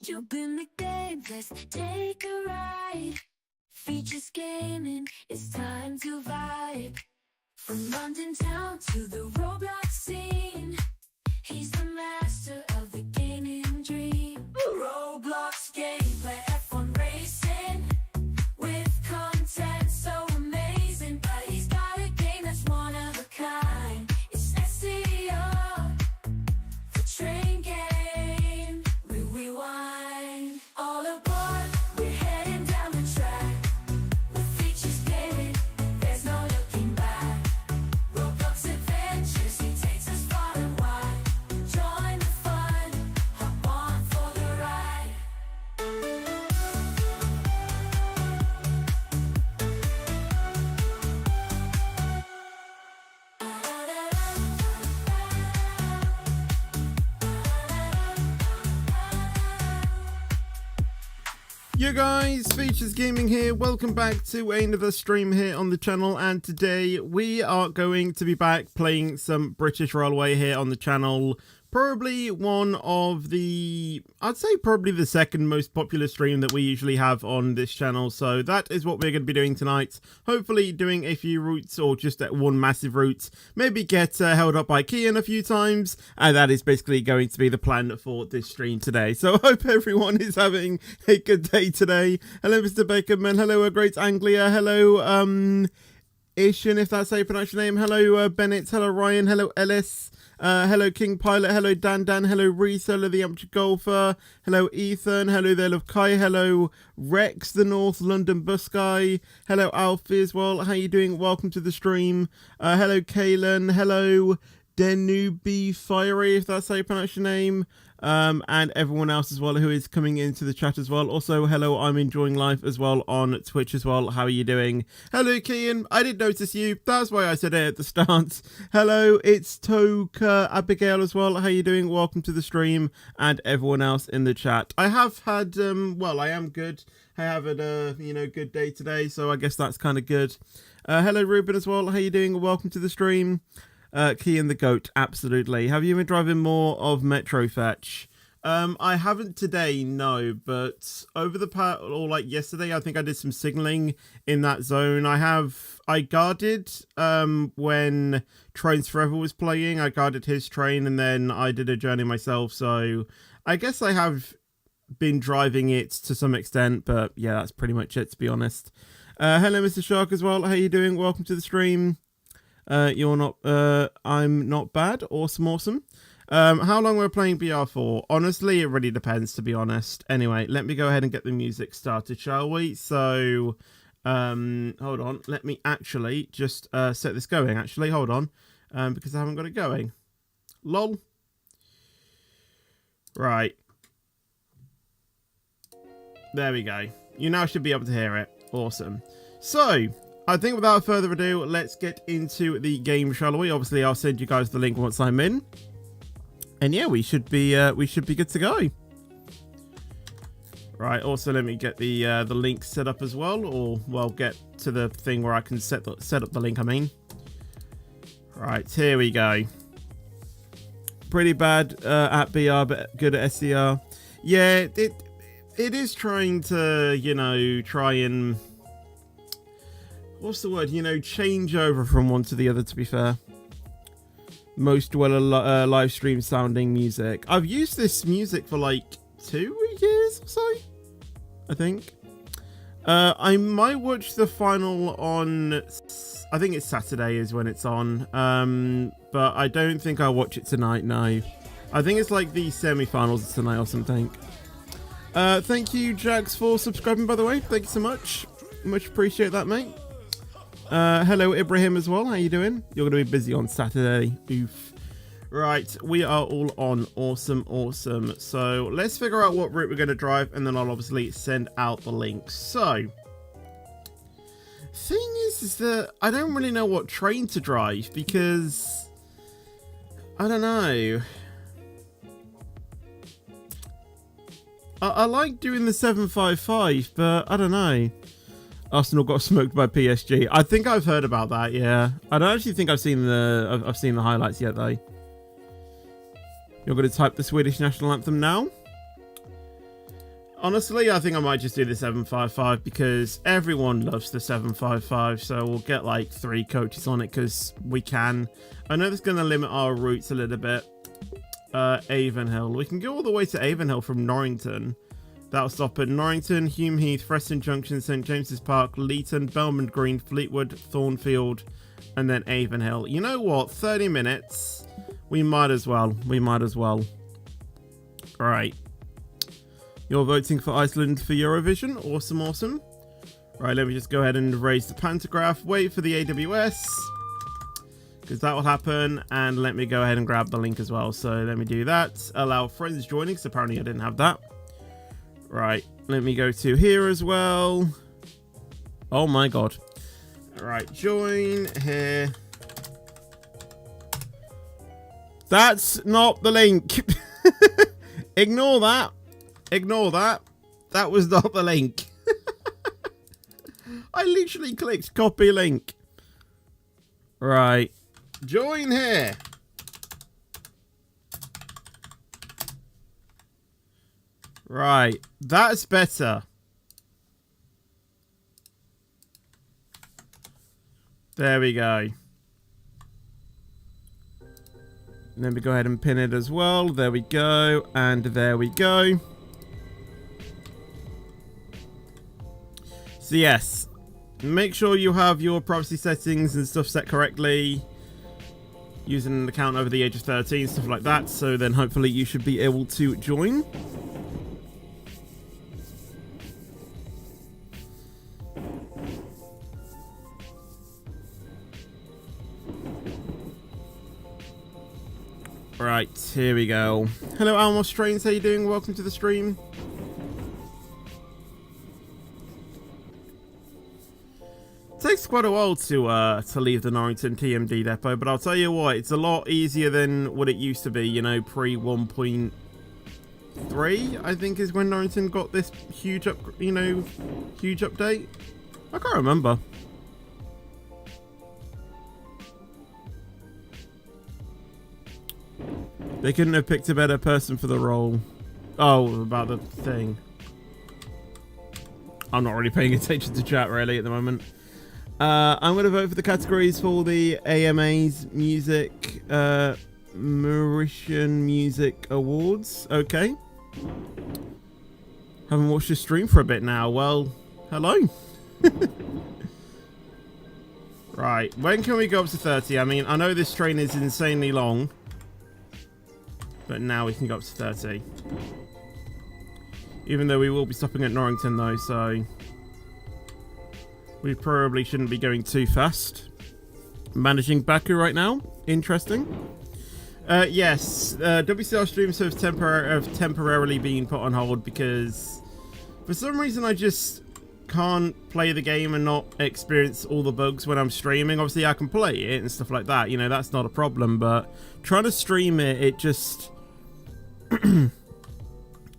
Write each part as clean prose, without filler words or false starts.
Jump in the game, let's take a ride. Features gaming, it's time to vibe. From London town to the Roblox scene, he's the master of the gaming dream. Roblox gameplay, F1 racing, with content so amazing. But he's got a game that's one of a kind. It's SEO, the train game. We rewind. All aboard, we're heading down the track. With features gaming, there's no looking back. Roblox adventures, he takes us far and wide. Join the fun, hop on for the ride. Yo guys, Features Gaming here. Welcome back to another stream here on the channel, and today we are going to be back playing some British Railway here on the channel. Probably one of the, I'd say probably the second most popular stream that we usually have on this channel. So that is what we're going to be doing tonight. Hopefully doing a few routes or just one massive route. Maybe get held up by Kian a few times. And that is basically going to be the plan for this stream today. So I hope everyone is having a good day today. Hello, Mr. Bakerman. Hello, Great Anglia. Hello, Ishan, if that's how you pronounce your name. Hello, Bennett. Hello, Ryan. Hello, Ellis. Hello, King Pilot. Hello, Dan. Hello, Reese. Hello, the Amateur Golfer. Hello, Ethan. Hello there, Love Kai. Hello, Rex, the North London Bus Guy. Hello, Alfie as well. How you doing? Welcome to the stream. Hello, Kaylin. Hello, Denubi Fiery, if that's how you pronounce your name. And everyone else as well who is coming into the chat as well. Also, hello, I'm enjoying life as well on Twitch as well. How are you doing? Hello, Kian. I did notice you. That's why I said it at the start. Hello, it's Toka Abigail as well. How you doing? Welcome to the stream, and everyone else in the chat. I have had, well, I am good. I have had a, good day today, so I guess that's kind of good. Hello, Ruben as well. How you doing? Welcome to the stream. Kian the Goat, absolutely. Have you been driving more of Metro Fetch? I haven't today, no, but over the past, or like yesterday, I think I did some signaling in that zone. I guarded when Trains Forever was playing. I guarded his train, and then I did a journey myself, so I guess I have been driving it to some extent, but yeah, that's pretty much it, to be honest. Hello, Mr. Shark as well. How you doing? Welcome to the stream. You're not, I'm not bad. Awesome. How long we're playing BR for? Honestly, it really depends, to be honest. Anyway, let me go ahead and get the music started, shall we? So, hold on. Let me actually just, set this going, actually. Hold on. Because I haven't got it going. Lol. Right. There we go. You now should be able to hear it. Awesome. So, I think without further ado, let's get into the game, shall we? Obviously, I'll send you guys the link once I'm in. And yeah, we should be good to go. Right, also let me get the link set up as well, or well, get to the thing where I can set up the link, I mean. Right, here we go. Pretty bad at BR, but good at SCR. Yeah, it is trying to, try and, what's the word? Change over from one to the other, to be fair. Most live stream sounding music. I've used this music for like 2 years or so, I think. I might watch the final on, I think it's Saturday is when it's on. But I don't think I'll watch it tonight, no. I think it's like the semi-finals tonight or something. Thank you, Jax, for subscribing, by the way. Thank you so much. Much appreciate that, mate. Hello, Ibrahim, as well. How you doing? You're going to be busy on Saturday. Oof. Right, we are all on. Awesome. So, let's figure out what route we're going to drive, and then I'll obviously send out the links. So, thing is that I don't really know what train to drive, because I don't know. I like doing the 755, but I don't know. Arsenal got smoked by PSG. I think I've heard about that. Yeah, I don't actually think I've seen the highlights yet, though. You're going to type the Swedish national anthem now. Honestly, I think I might just do the 755 because everyone loves the 755. So we'll get like 3 coaches on it because we can. I know that's going to limit our routes a little bit. Avonhill. We can go all the way to Avonhill from Norrington. That'll stop at Norrington, Hume Heath, Preston Junction, St James's Park, Leeton, Belmont Green, Fleetwood, Thornfield, and then Avonhill. You know what? 30 minutes. We might as well. We might as well. All right. You're voting for Iceland for Eurovision. Awesome, awesome. Right, let me just go ahead and raise the pantograph. Wait for the AWS, because that will happen. And let me go ahead and grab the link as well. So let me do that. Allow friends joining, because apparently I didn't have that. Right, let me go to here as well. Oh my god. All right, join here. That's not the link. Ignore that. Ignore that. That was not the link. I literally clicked copy link. Right. Join here. Right. That's better. There we go. Let me go ahead and pin it as well. There we go. And there we go. So yes, make sure you have your privacy settings and stuff set correctly. Using an account over the age of 13, stuff like that. So then hopefully you should be able to join. Right, here we go. Hello Almos Trains, how you doing? Welcome to the stream. Takes quite a while to leave the Norrington TMD depot, but I'll tell you what, it's a lot easier than what it used to be, you know, pre 1.3, I think is when Norrington got this huge huge update. I can't remember. They couldn't have picked a better person for the role. Oh, about the thing. I'm not really paying attention to chat really at the moment. I'm going to vote for the categories for the AMA's Music, Mauritian Music Awards. Okay. Haven't watched your stream for a bit now. Well, hello. Right. When can we go up to 30? I mean, I know this train is insanely long. But now we can go up to 30. Even though we will be stopping at Norrington though, so we probably shouldn't be going too fast. Managing Baku right now. Interesting. Yes, WCR streams have temporarily been put on hold because for some reason I just can't play the game and not experience all the bugs when I'm streaming. Obviously I can play it and stuff like that, you know, that's not a problem, but trying to stream it, it just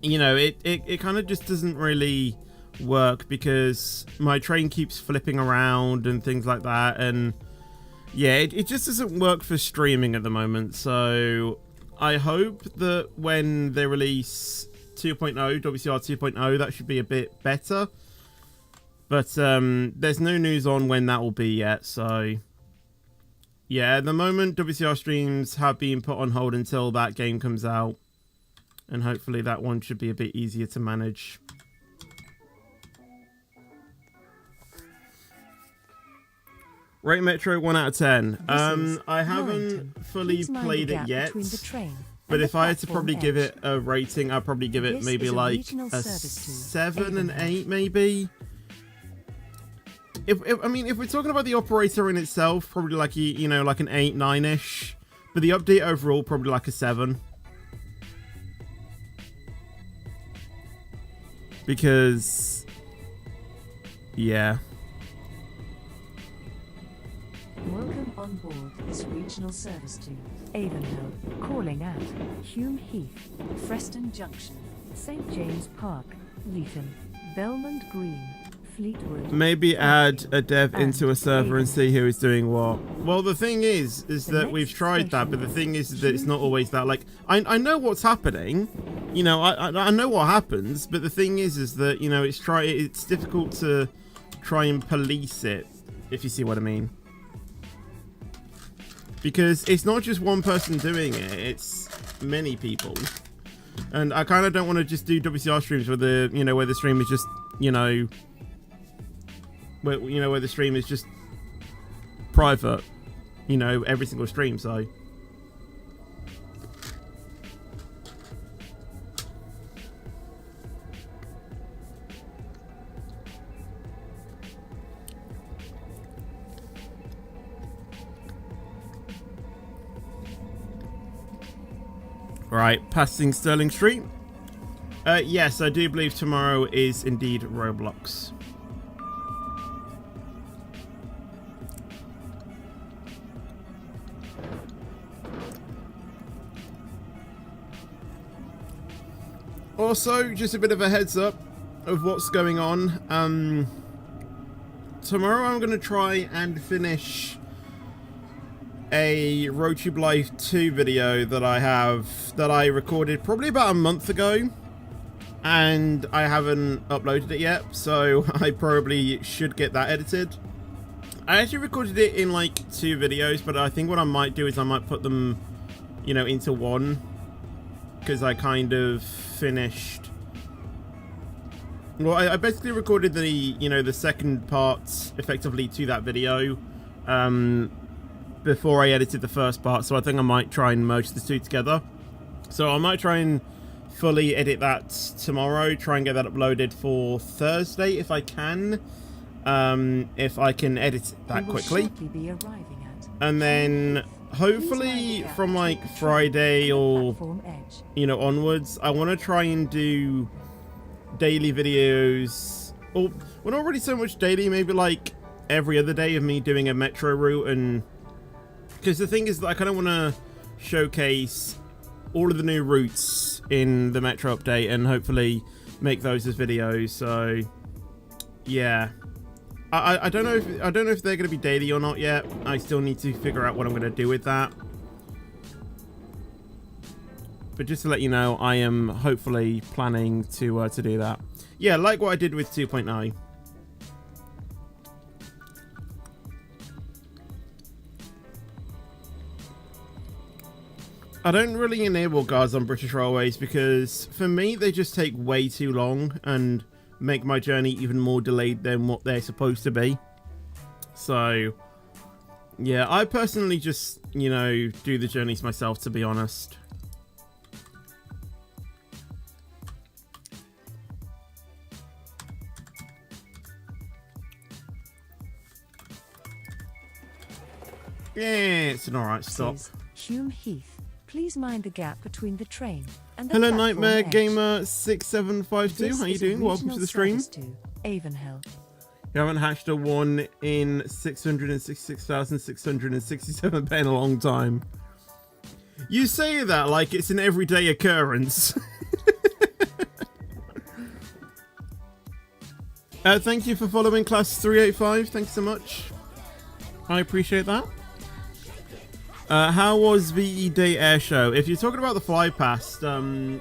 you know, it kind of just doesn't really work because my train keeps flipping around and things like that, and yeah, it just doesn't work for streaming at the moment. So I hope that when they release 2.0, WCR 2.0, that should be a bit better, but there's no news on when that will be yet. So yeah, at the moment WCR streams have been put on hold until that game comes out, and hopefully that one should be a bit easier to manage. Rate Metro 1 out of 10. I haven't fully played it yet, but if I had to probably give it a rating, I'd probably give it maybe like a 7 and 8 maybe. I mean, if we're talking about the operator in itself, probably like, you know, like an 8, 9-ish. But the update overall, probably like a 7. Because, yeah. Welcome on board this regional service to Avonhill, calling at Hume Heath, Preston Junction, St James Park, Leeton, Belmont Green, Fleetwood. maybe add a dev and into a server and see who is doing what. Well, the thing is The that we've next tried that, but the station thing is that it's not always that. Like, I know what's happening, you know, I know what happens, but the thing is that, you know, it's difficult to try and police it, if you see what I mean. Because it's not just one person doing it, it's many people. And I kind of don't want to just do WCR streams where the, you know, where the stream is just, you know, where the stream is just private, you know, every single stream. So right, passing Sterling Street. Yes, I do believe tomorrow is indeed Roblox. Also, just a bit of a heads up of what's going on. Tomorrow I'm going to try and finish a RoadTube Live 2 video that I recorded probably about a month ago, and I haven't uploaded it yet, so I probably should get that edited. I actually recorded it in like 2 videos, but I think what I might do is I might put them, you know, into one, because I kind of finished. Well, I basically recorded the, you know, the second part effectively to that video before I edited the first part, so I think I might try and merge the two together. So I might try and fully edit that tomorrow, try and get that uploaded for Thursday if I can. If I can edit that quickly. Be arriving at And then hopefully from like Friday or, you know, onwards, I want to try and do daily videos, or well, not really so much daily, maybe like every other day of me doing a metro route. And because the thing is that I kind of want to showcase all of the new routes in the metro update and hopefully make those as videos. So yeah, I don't know if they're going to be daily or not yet. I still need to figure out what I'm going to do with that. But just to let you know, I am hopefully planning to do that. Yeah, like what I did with 2.9. I don't really enable guards on British Railways because for me they just take way too long and make my journey even more delayed than what they're supposed to be. So yeah, I personally just, you know, do the journeys myself, to be honest. Yeah, it's an alright stop. Hume Heath. Please mind the gap between the train and the Hello, platform Nightmare edge. Gamer 6752. This How you is a doing? Welcome to regional the stream. service to Avonhill. You haven't hatched a 1 in 666,667 in a long time. You say that like it's an everyday occurrence. Thank you for following Class 385. Thanks so much. I appreciate that. How was VE Day Air Show? If you're talking about the fly past, I mean,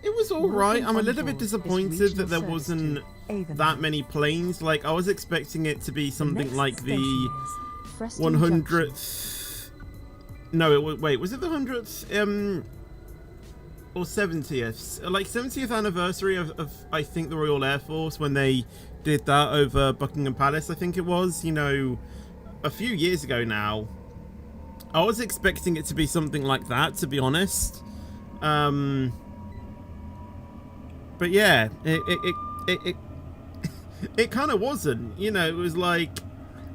it was alright. I'm a little bit disappointed that there wasn't that many planes. Like, I was expecting it to be something like the 100th. No, it was. Wait, was it the 100th? Or 70th? Like 70th anniversary of I think the Royal Air Force, when they did that over Buckingham Palace. I think it was. You know, a few years ago now. I was expecting it to be something like that, to be honest. But yeah, it kind of wasn't. You know, it was like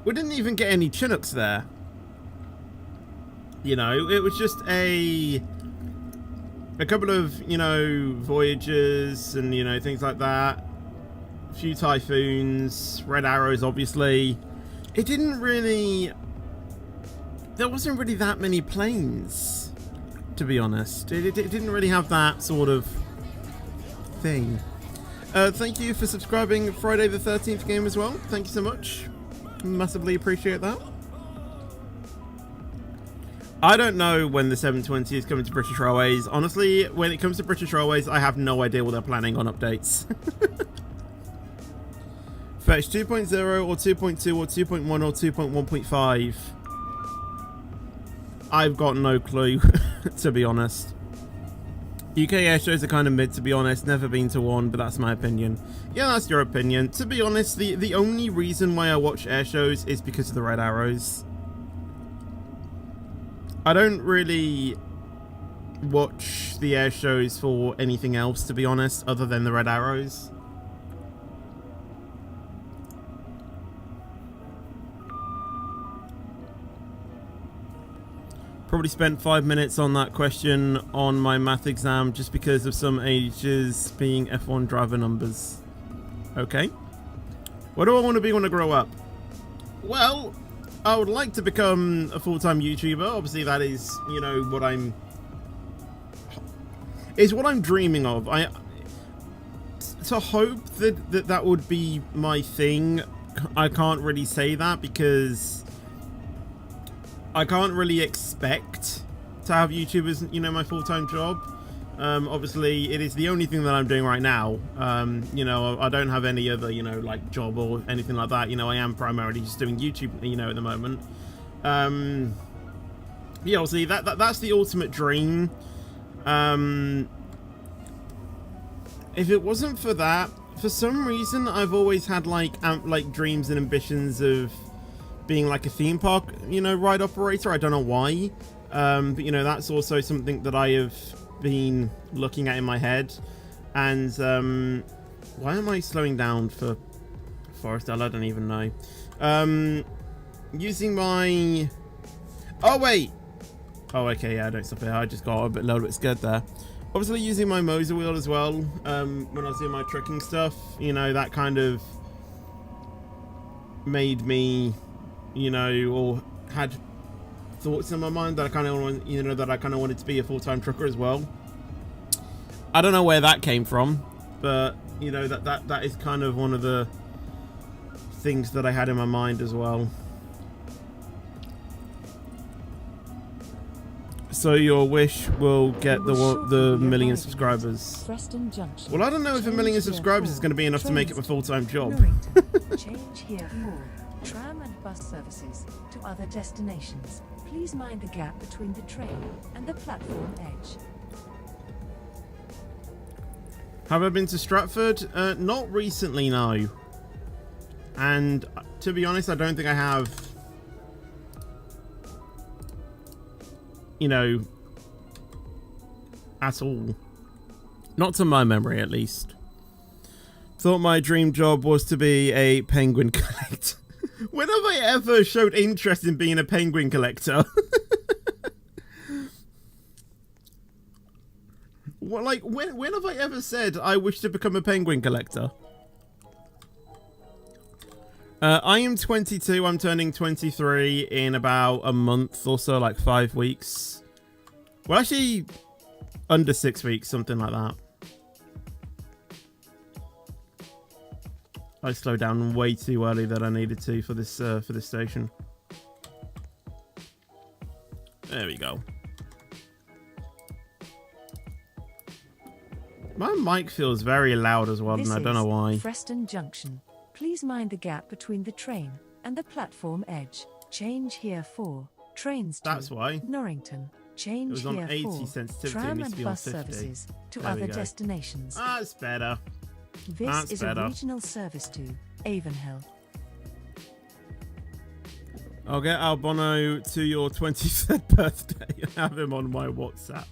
we didn't even get any Chinooks there. You know, it was just a couple of, you know, Voyagers and, you know, things like that. A few Typhoons, Red Arrows, obviously. It didn't really. There wasn't really that many planes, to be honest. It didn't really have that sort of thing. Thank you for subscribing Friday the 13th game as well. Thank you so much. Massively appreciate that. I don't know when the 720 is coming to British Railways. Honestly, when it comes to British Railways, I have no idea what they're planning on updates. Fetch 2.0 or 2.2 or 2.1 or 2.1.5. I've got no clue, to be honest. UK air shows are kind of mid, to be honest. Never been to one, but that's my opinion. Yeah, that's your opinion. To be honest, the only reason why I watch air shows is because of the red arrows. I don't really watch the air shows for anything else, to be honest, other than the red arrows. Probably spent 5 minutes on that question on my math exam just because of some ages being F1 driver numbers. Okay. What do I want to be when I grow up? Well, I would like to become a full-time YouTuber. Obviously, that is, you know, what I'm dreaming of. To hope that would be my thing. I can't really say that because I can't really expect to have YouTube as, you know, my full-time job. Obviously, it is the only thing that I'm doing right now. You know, I don't have any other, you know, like job or anything like that. You know, I am primarily just doing YouTube, you know, at the moment. Yeah, obviously, that's the ultimate dream. If it wasn't for that, for some reason, I've always had like dreams and ambitions of being like a theme park, you know, ride operator. I don't know why. But, you know, that's also something that I have been looking at in my head. And why am I slowing down for Forestell? I don't even know. Using my okay, yeah, I don't stop here. I just got a little bit scared there. Obviously using my Moser wheel as well, when I was doing my trekking stuff, you know, that kind of made me, you know, or had thoughts in my mind that I kind of want, you know, that I kind of wanted to be a full-time trucker as well. I don't know where that came from, but you know, that is kind of one of the things that I had in my mind as well. So your wish will get the million subscribers. Well, I don't know if a million subscribers is going to be enough to make it my full-time job. Change here for tram and bus services to other destinations. Please mind the gap between the train and the platform edge. Have I been to Stratford? Not recently, no. And to be honest, I don't think I have, you know, at all. Not to my memory, at least. Thought my dream job was to be a penguin collector. When have I ever showed interest in being a penguin collector? Well, like, when have I ever said I wish to become a penguin collector? I am 22. I'm turning 23 in about a month or so, like 5 weeks. Well, actually, under 6 weeks, something like that. I slowed down way too early than I needed to for this station. There we go. My mic feels very loud as well, and I don't know why. Preston Junction. Please mind the gap between the train and the platform edge. Change here for trains to That's why. Norrington. Change It was on here 80 for sensitivity, tram it needs to and be on bus 50. services to There we other go. destinations. That's better. This That's is better. a regional service to Avonhill. I'll get Albono to your 23rd birthday and have him on my WhatsApp.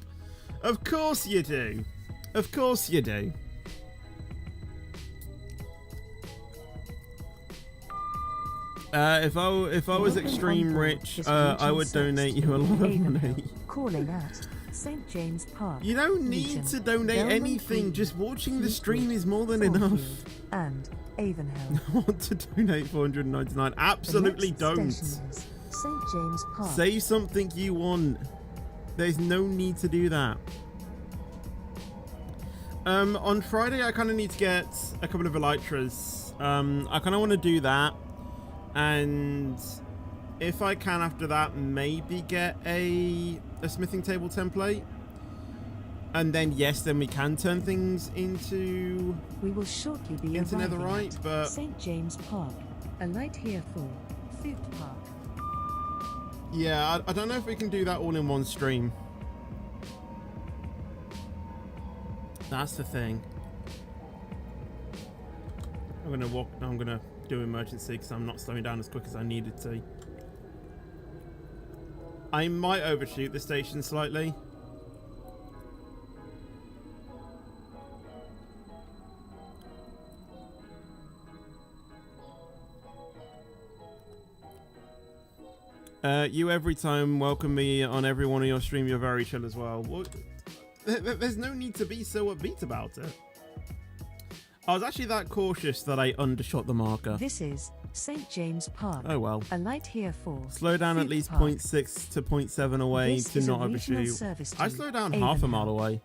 Of course you do. Of course you do. If I was extreme rich, I would donate you a lot of money. Calling at St. James Park. You don't need Legion, to donate Belmont anything. Green, Just watching the Heathwood, stream is more than enough. Thornfield, and Avonhill. I want to donate $499. Absolutely The next don't. station is St. James Park. Say something you want. There's no need to do that. On Friday, I kind of need to get a couple of elytras. I kind of want to do that, and if I can after that, maybe get a smithing table template, and then yes, then we can turn things into. We will shortly be into arriving netherite, at but St. James Park. A light here for food park. yeah, I don't know if we can do that all in one stream. That's the thing. I'm gonna do emergency because I'm not slowing down as quick as I needed to. I might overshoot the station slightly. You every time welcome me on every one of your stream. You're very chill as well. Well, there's no need to be so upbeat about it. I was actually that cautious that I undershot the marker. This is St. James Park. Oh well. A light here for Slow down at least 0.6 to 0.7 away This to is a not regional overshoot. service I to slowed down half a mile away.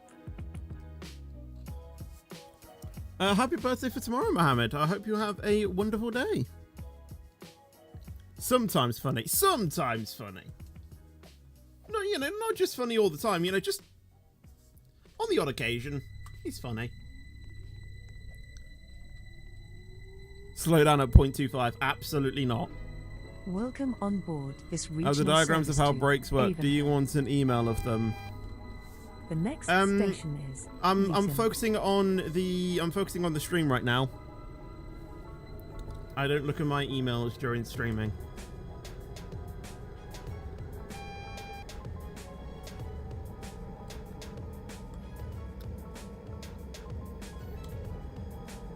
Happy birthday for tomorrow, Mohammed. I hope you have a wonderful day. Sometimes funny. Sometimes funny. No, you know, not just funny all the time. You know, just on the odd occasion. He's funny. Slow down at 0.25. Absolutely not. Welcome on board this regional The diagrams of service how to breaks work. Do you want an email of them? The next station is I'm Leeton. focusing on the stream right now. I don't look at my emails during streaming.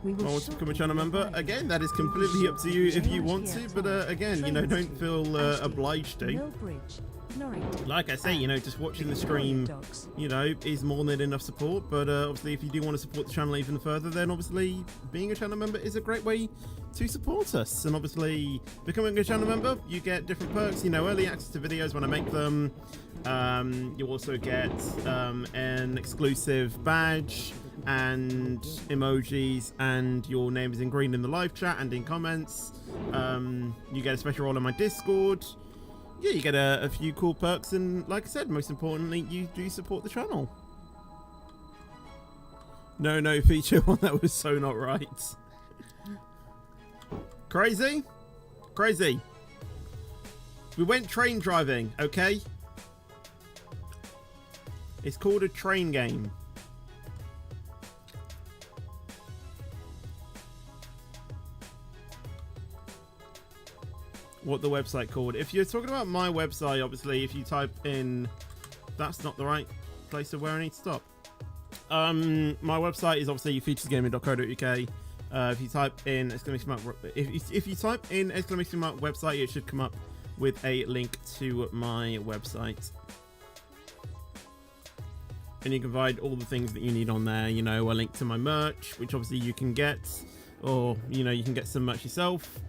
We will Want to become a shortly channel be member? arriving Again, that is at completely up to you if you Change want here to, but again, you know, Train don't to feel Ashton, obliged to. Millbridge, Norrington, Like I say, you know, just watching the Victoria stream, Docks. you know, is more than enough support. But obviously, if you do want to support the channel even further, then obviously being a channel member is a great way to support us. And obviously, becoming a channel member, you get different perks. You know, early access to videos when I make them. You also get an exclusive badge and emojis, and your name is in green in the live chat and in comments. You get a special role on my Discord. Yeah, you get a few cool perks, and like I said, most importantly, you do support the channel. No feature one, that was so not right. Crazy? Crazy. We went train driving, okay? It's called a train game. What the website called? If you're talking about my website, obviously, if you type in, that's not the right place of where I need to stop. My website is obviously featuresgaming.co.uk. If you type in exclamation mark, if you type in exclamation mark website, it should come up with a link to my website. And you can find all the things that you need on there. You know, a link to my merch, which obviously you can get, or you know, you can get some merch yourself.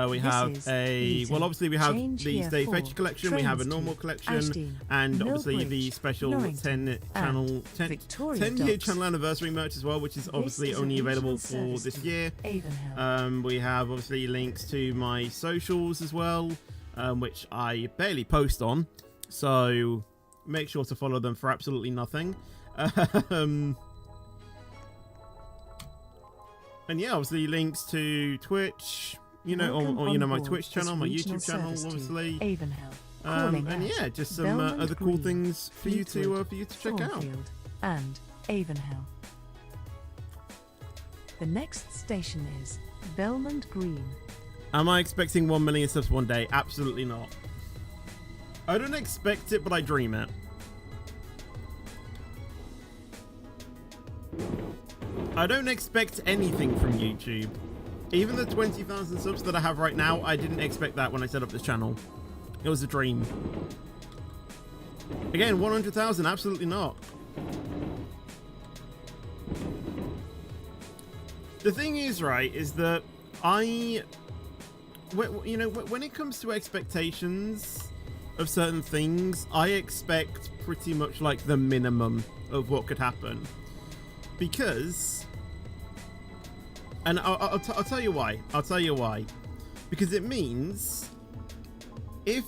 We have a, well, obviously we have the Stay Fetchy collection, we have a normal collection, and obviously the special 10-year channel anniversary merch as well, which is obviously only available for this year. We have obviously links to my socials as well, which I barely post on, so make sure to follow them for absolutely nothing. And yeah, obviously links to Twitch, you know, or you know, my Twitch channel, my YouTube channel, obviously, and yeah, just some other cool things for you to check out. And Avonhill. The next station is Belmont Green. Am I expecting 1 million subs one day? Absolutely not. I don't expect it, but I dream it. I don't expect anything from YouTube. Even the 20,000 subs that I have right now, I didn't expect that when I set up this channel. It was a dream. Again, 100,000, absolutely not. The thing is, right, is that you know, when it comes to expectations of certain things, I expect pretty much like the minimum of what could happen. Because, and I'll tell you why. I'll tell you why. Because it means if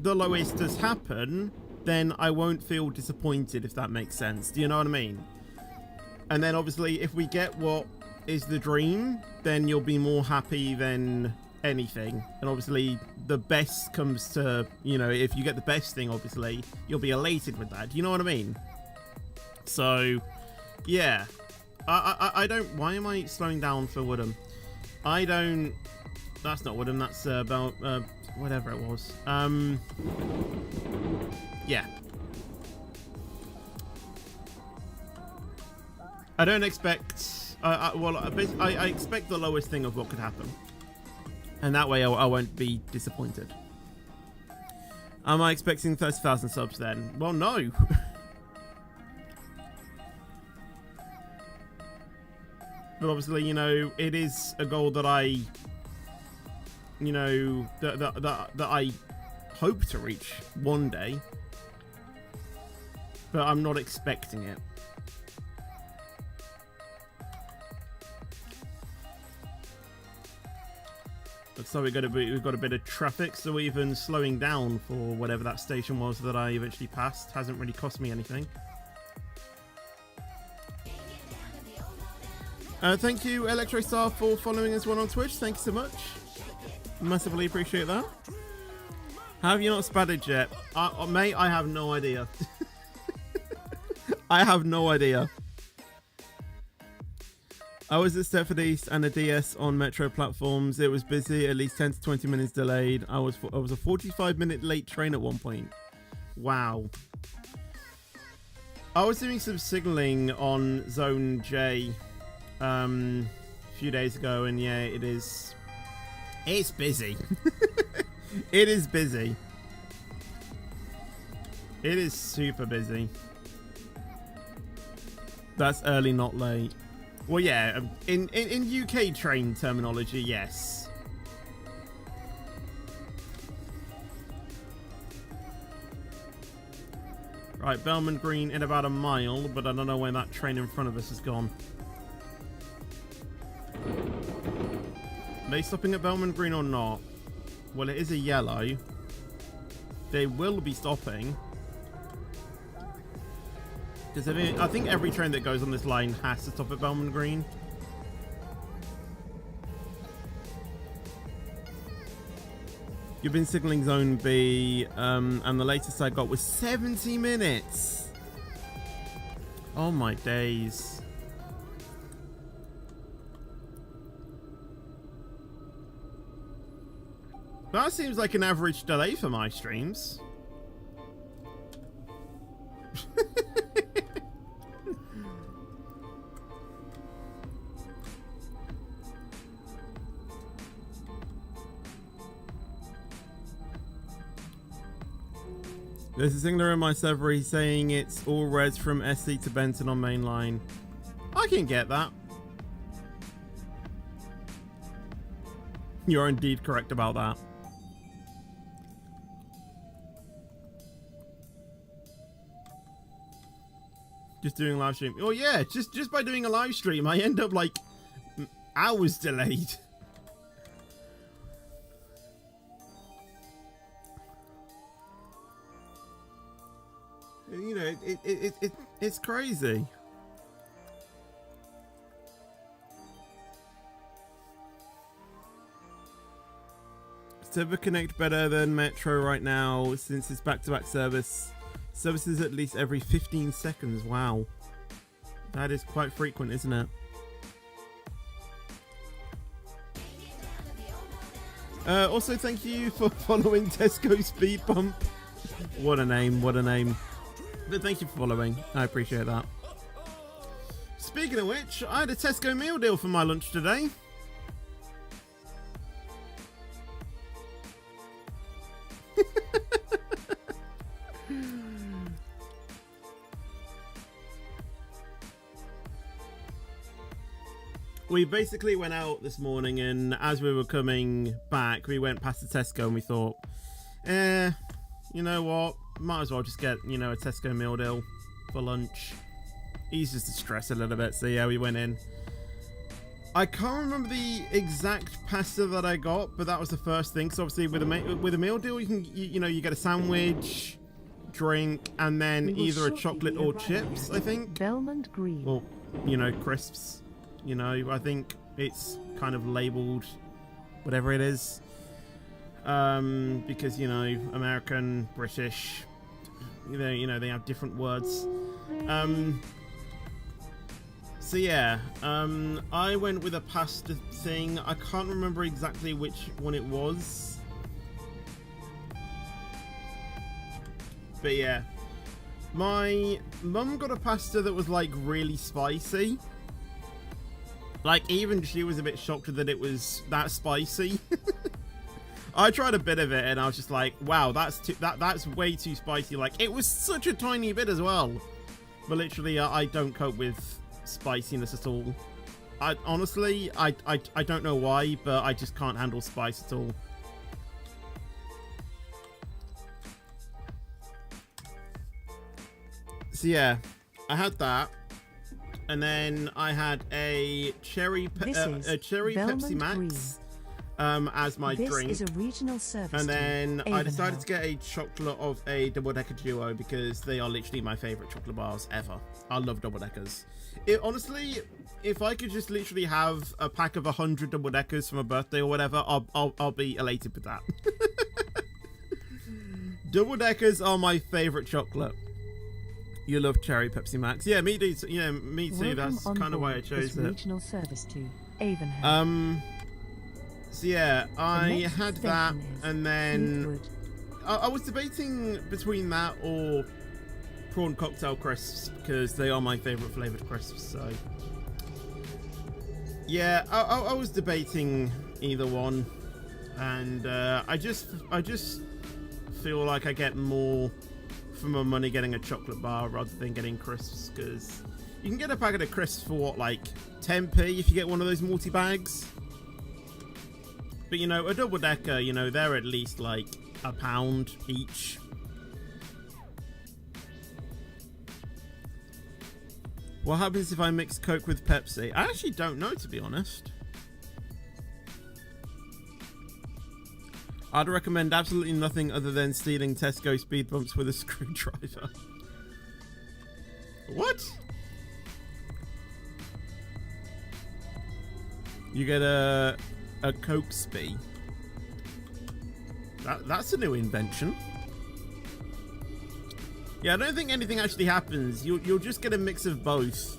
the lowest does happen, then I won't feel disappointed, if that makes sense. Do you know what I mean? And then obviously if we get what is the dream, then you'll be more happy than anything. And obviously the best comes to, you know, if you get the best thing, obviously you'll be elated with that. Do you know what I mean? So yeah, I don't, why am I slowing down for Woodham? I don't, that's not Woodham, that's about whatever it was. Yeah. I don't expect, well, I expect the lowest thing of what could happen. And that way I won't be disappointed. Am I expecting 30,000 subs then? Well, no. But obviously, you know, it is a goal that I, you know, that I hope to reach one day. But I'm not expecting it. So we've got a bit of traffic, so even slowing down for whatever that station was that I eventually passed hasn't really cost me anything. Thank you, Electrostar, for following us on Twitch. Thank you so much. Massively appreciate that. Have you not spatted yet? Mate, I have no idea. I have no idea. I was at Stepford East and a DS on Metro platforms. It was busy, at least 10 to 20 minutes delayed. I was a 45-minute late train at one point. Wow. I was doing some signaling on Zone J a few days ago, and yeah, it's busy. It is busy. It is super busy. That's early, not late. Well, yeah, in UK train terminology, yes. Right, Bellman Green in about a mile, but I don't know where that train in front of us has gone. Are they stopping at Bellman Green or not? Well, it is a yellow. They will be stopping. Because I think every train that goes on this line has to stop at Bellman Green. You've been signaling Zone B, and the latest I got was 70 minutes. Oh my days. That seems like an average delay for my streams. There's a signaler in my server saying it's all reds from SC to Benton on main line. I can get that. You're indeed correct about that. Just doing a live stream. Oh yeah, just by doing a live stream, I end up like hours delayed. You know, it's crazy. Server Connect better than Metro right now since it's back-to-back service. Services at least every 15 seconds. Wow. That is quite frequent, isn't it? Also, thank you for following Tesco Speed Bump. What a name, what a name. But thank you for following. I appreciate that. Speaking of which, I had a Tesco meal deal for my lunch today. We basically went out this morning, and as we were coming back, we went past the Tesco and we thought, you know what? Might as well just get, you know, a Tesco meal deal for lunch. eases the stress a little bit. So yeah, we went in. I can't remember the exact pasta that I got, but that was the first thing. So obviously with a meal deal, you can you get a sandwich, drink, and then either a chocolate or chips, I think. Belmont Green. Or crisps. I think it's kind of labeled whatever it is. Because American, British, they have different words. So yeah, I went with a pasta thing. I can't remember exactly which one it was. But yeah, my mum got a pasta that was like really spicy. Like even she was a bit shocked that it was that spicy. I tried a bit of it and I was just like, wow, that's way too spicy. Like it was such a tiny bit as well. But literally, I don't cope with spiciness at all. I honestly don't know why, but I just can't handle spice at all. So yeah, I had that, and then I had a cherry Pepsi Max as my drink. This is a regional service. And then I decided to get a chocolate of a double-decker duo because they are literally my favorite chocolate bars ever. I love double-deckers. Honestly, if I could just literally have a pack of 100 double-deckers for my birthday or whatever, I'll be elated with that. Double-deckers are my favorite chocolate. You love cherry Pepsi Max. Yeah, me too. Yeah, me too. That's kind of why I chose it. Regional service to Avonhurst. So yeah, I had that, and then I was debating between that or prawn cocktail crisps because they are my favorite flavored crisps. So yeah, I was debating either one, and I just feel like I get more for my money getting a chocolate bar rather than getting crisps, because you can get a packet of crisps for what, like 10p if you get one of those multi-bags. But a double-decker, they're at least like £1 each. What happens if I mix Coke with Pepsi? I actually don't know, to be honest. I'd recommend absolutely nothing other than stealing Tesco speed bumps with a screwdriver. What? You get a Coke Spee. That's a new invention. Yeah, I don't think anything actually happens. You'll just get a mix of both.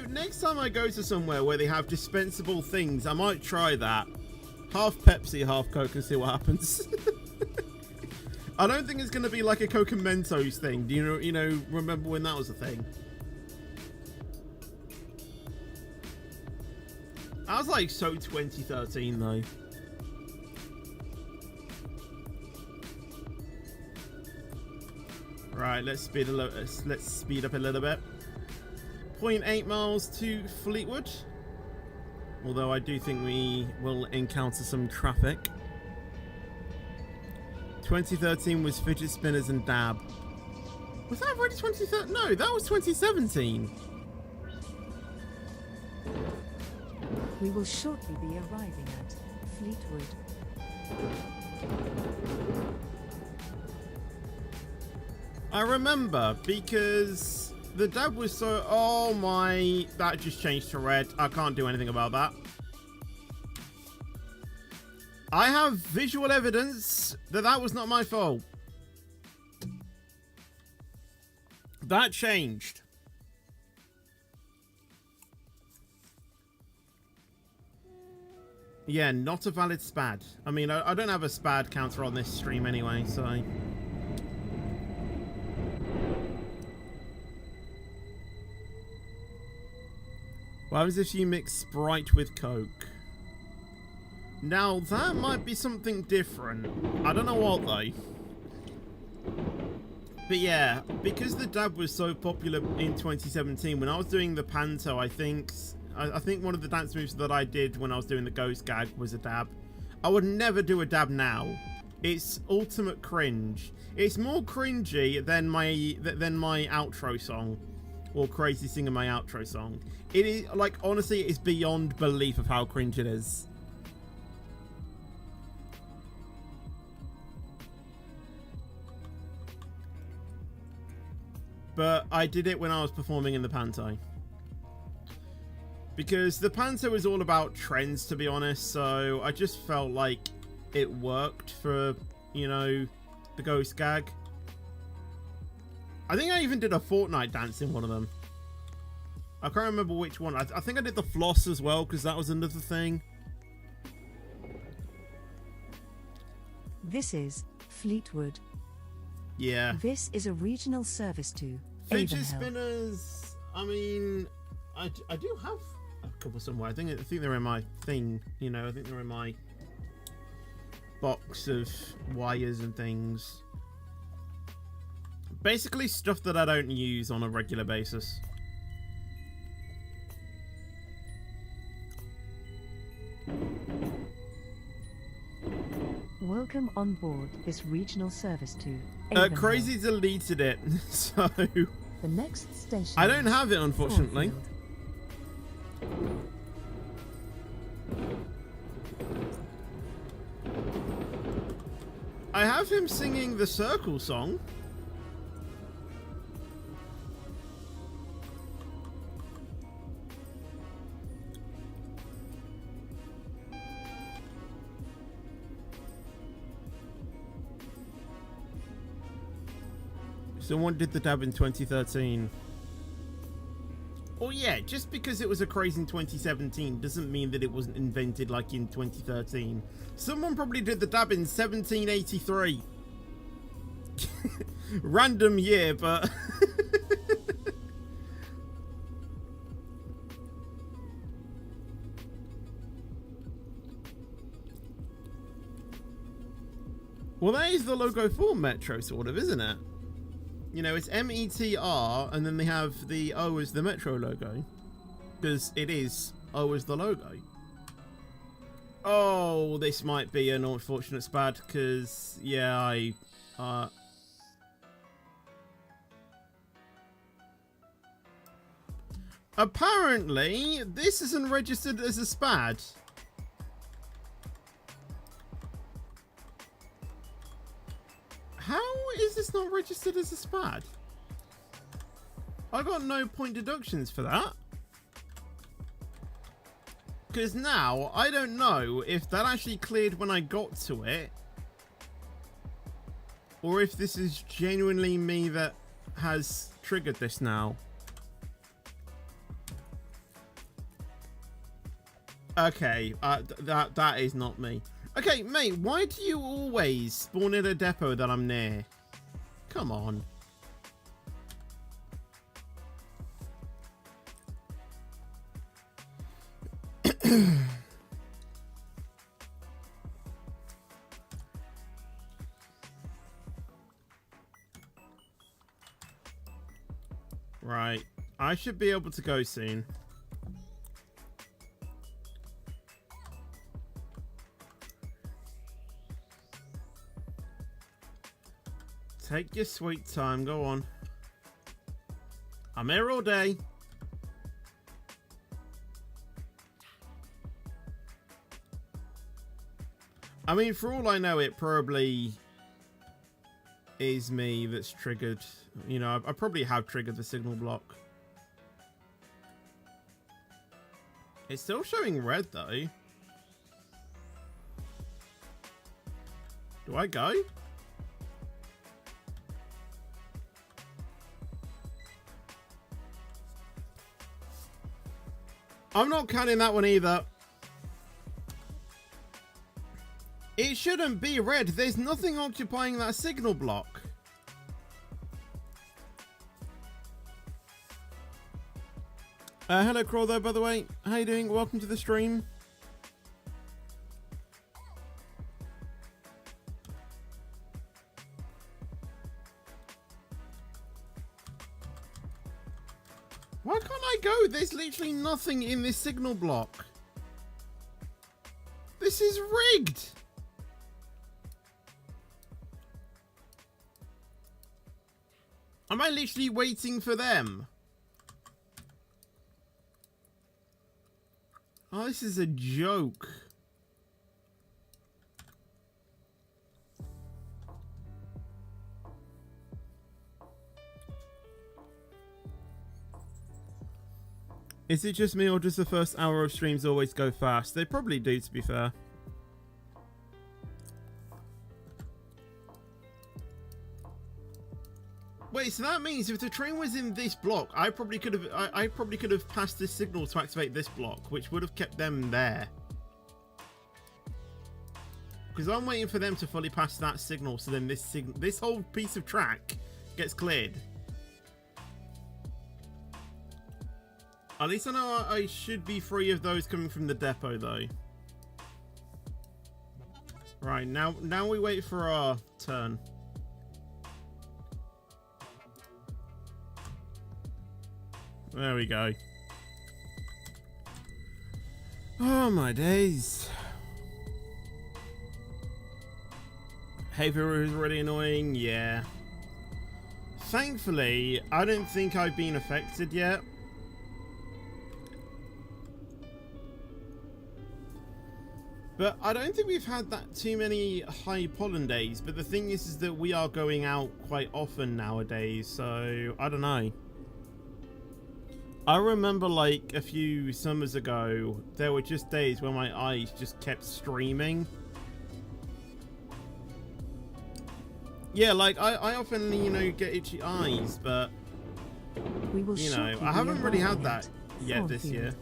Next time I go to somewhere where they have dispensable things, I might try that. Half Pepsi, half Coke, and see what happens. I don't think it's going to be like a Coke and Mentos thing. Do you know, remember when that was a thing? I was like so 2013 though. Right, let's speed up a little bit. 0.8 miles to Fleetwood. Although I do think we will encounter some traffic. 2013 was fidget spinners and dab. Was that already 2013? No, that was 2017. We will shortly be arriving at Fleetwood. I remember because the dab was so... Oh my... That just changed to red. I can't do anything about that. I have visual evidence that that was not my fault. That changed. Yeah, not a valid SPAD. I mean, I don't have a SPAD counter on this stream anyway, so... What happens if you mix Sprite with Coke? Now, that might be something different. I don't know what, though. But yeah, because the dab was so popular in 2017, when I was doing the Banter, I think one of the dance moves that I did when I was doing the ghost gag was a dab. I would never do a dab now. It's ultimate cringe. It's more cringy than my outro song, or Crazy Singer my outro song. It is like, honestly, it's beyond belief of how cringe it is. But I did it when I was performing in the Panto. Because the Panto is all about trends, to be honest, so I just felt like it worked for, you know, the ghost gag. I think I even did a Fortnite dance in one of them. I can't remember which one. I think I did the floss as well, because that was another thing. This is Fleetwood. Yeah. This is a regional service to Fidget Avonhill. spinners. I mean, I do have a couple somewhere. I think they're in my thing. You know, I think they're in my box of wires and things. Basically, stuff that I don't use on a regular basis. Welcome on board this regional service to Avonhill. Crazy deleted it, so The next station. I don't have it, unfortunately. Thornfield. I have him singing the Circle song. Someone did the dab in 2013. Oh yeah, just because it was a craze in 2017 doesn't mean that it wasn't invented like in 2013. Someone probably did the dab in 1783. Random year, but... Well, that is the logo for Metro, sort of, isn't it? You know, it's METR, and then they have the O as the Metro logo. Because it is O as the logo. Oh, this might be an unfortunate spad, because, yeah, apparently, this isn't registered as a spad. How is this not registered as a spad? I got no point deductions for that. Because now, I don't know if that actually cleared when I got to it. Or if this is genuinely me that has triggered this now. Okay, that is not me. Okay, mate, why do you always spawn in a depot that I'm near? Come on. Right, I should be able to go soon. Take your sweet time, go on. I'm here all day. I mean, for all I know, it probably is me that's triggered. You know, I probably have triggered the signal block. It's still showing red, though. Do I go? I'm not counting that one either. It shouldn't be red. There's nothing occupying that signal block. Hello, Crawl, though, by the way. How you doing? Welcome to the stream. Why can't I go? There's literally nothing in this signal block. This is rigged. Am I literally waiting for them? Oh, this is a joke. Is it just me, or does the first hour of streams always go fast? They probably do, to be fair. Wait, so that means if the train was in this block, I probably could have passed this signal to activate this block, which would have kept them there. Because I'm waiting for them to fully pass that signal, so then this whole piece of track gets cleared. At least I know I should be free of those coming from the depot, though. Right, now we wait for our turn. There we go. Oh my days. Haver is really annoying, yeah. Thankfully, I don't think I've been affected yet. But I don't think we've had that too many high pollen days. But the thing is that we are going out quite often nowadays. So, I don't know. I remember like a few summers ago, there were just days where my eyes just kept streaming. Yeah, like I often, you know, get itchy eyes, but you know, I haven't really had that yet this year.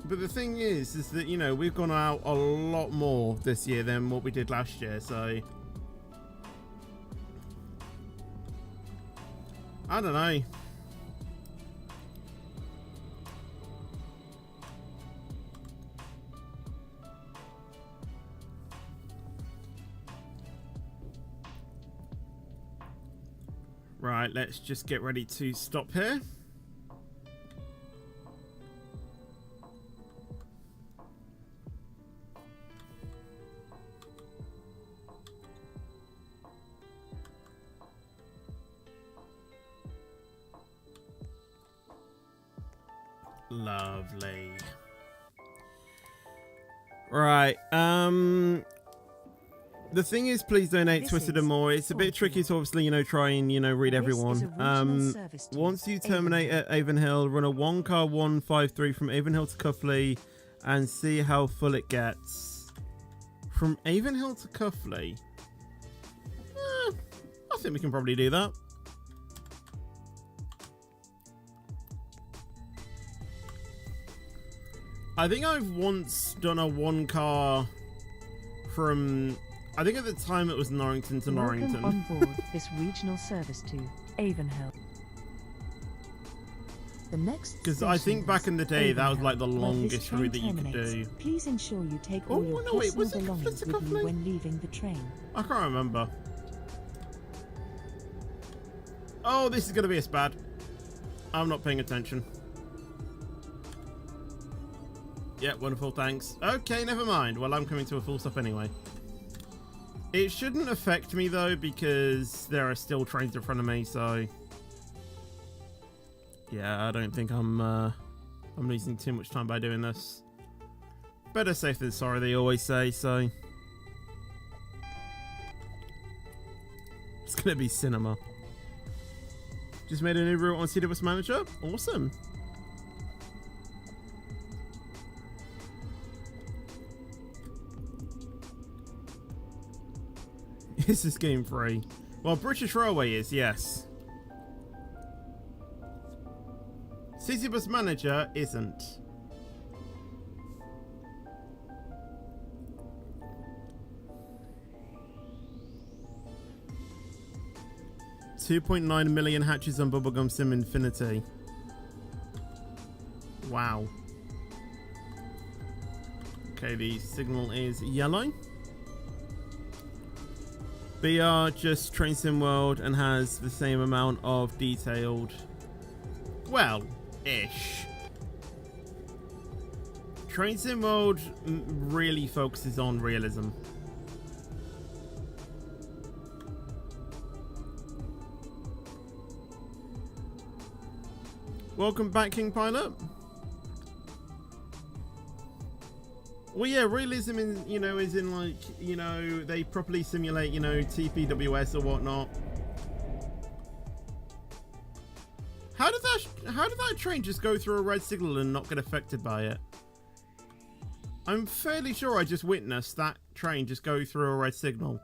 But the thing is that, you know, we've gone out a lot more this year than what we did last year, so I don't know. Right, let's just get ready to stop here. Lovely. Right, the thing is, please donate Twisted and more. It's a bit tricky to obviously, you know, try and, you know, read everyone. Once you terminate at Avonhill, run a 1-car 153 from Avonhill to Cuffley and see how full it gets. From Avonhill to Cuffley? I think we can probably do that. I think I've once done a 1-car from, I think at the time it was Norrington to Norrington. Welcome on board this regional service to Avonhill. The next because I think back in the day that was like the longest route that you could do. Please ensure you take all your personal belongings with you when leaving the train. I can't remember. Oh, this is going to be a spad. I'm not paying attention. Yeah, wonderful, thanks. Okay, never mind. Well, I'm coming to a full stop anyway. It shouldn't affect me though, because there are still trains in front of me, so yeah, I don't think I'm losing too much time by doing this. Better safe than sorry, they always say, so it's gonna be cinema. Just made a new route on CWS Manager. Awesome. Is this game free? Well, British Railway is, yes. CityBus Manager isn't. $2.9 million hatches on Bubblegum Sim Infinity. Wow. Okay, the signal is yellow. BR just Train Sim World and has the same amount of detailed, well, ish. Train Sim World really focuses on realism. Welcome back, King Pilot. Well, yeah, realism in, you know, is in like, you know, they properly simulate, you know, TPWS or whatnot. How did that train just go through a red signal and not get affected by it? I'm fairly sure I just witnessed that train just go through a red signal.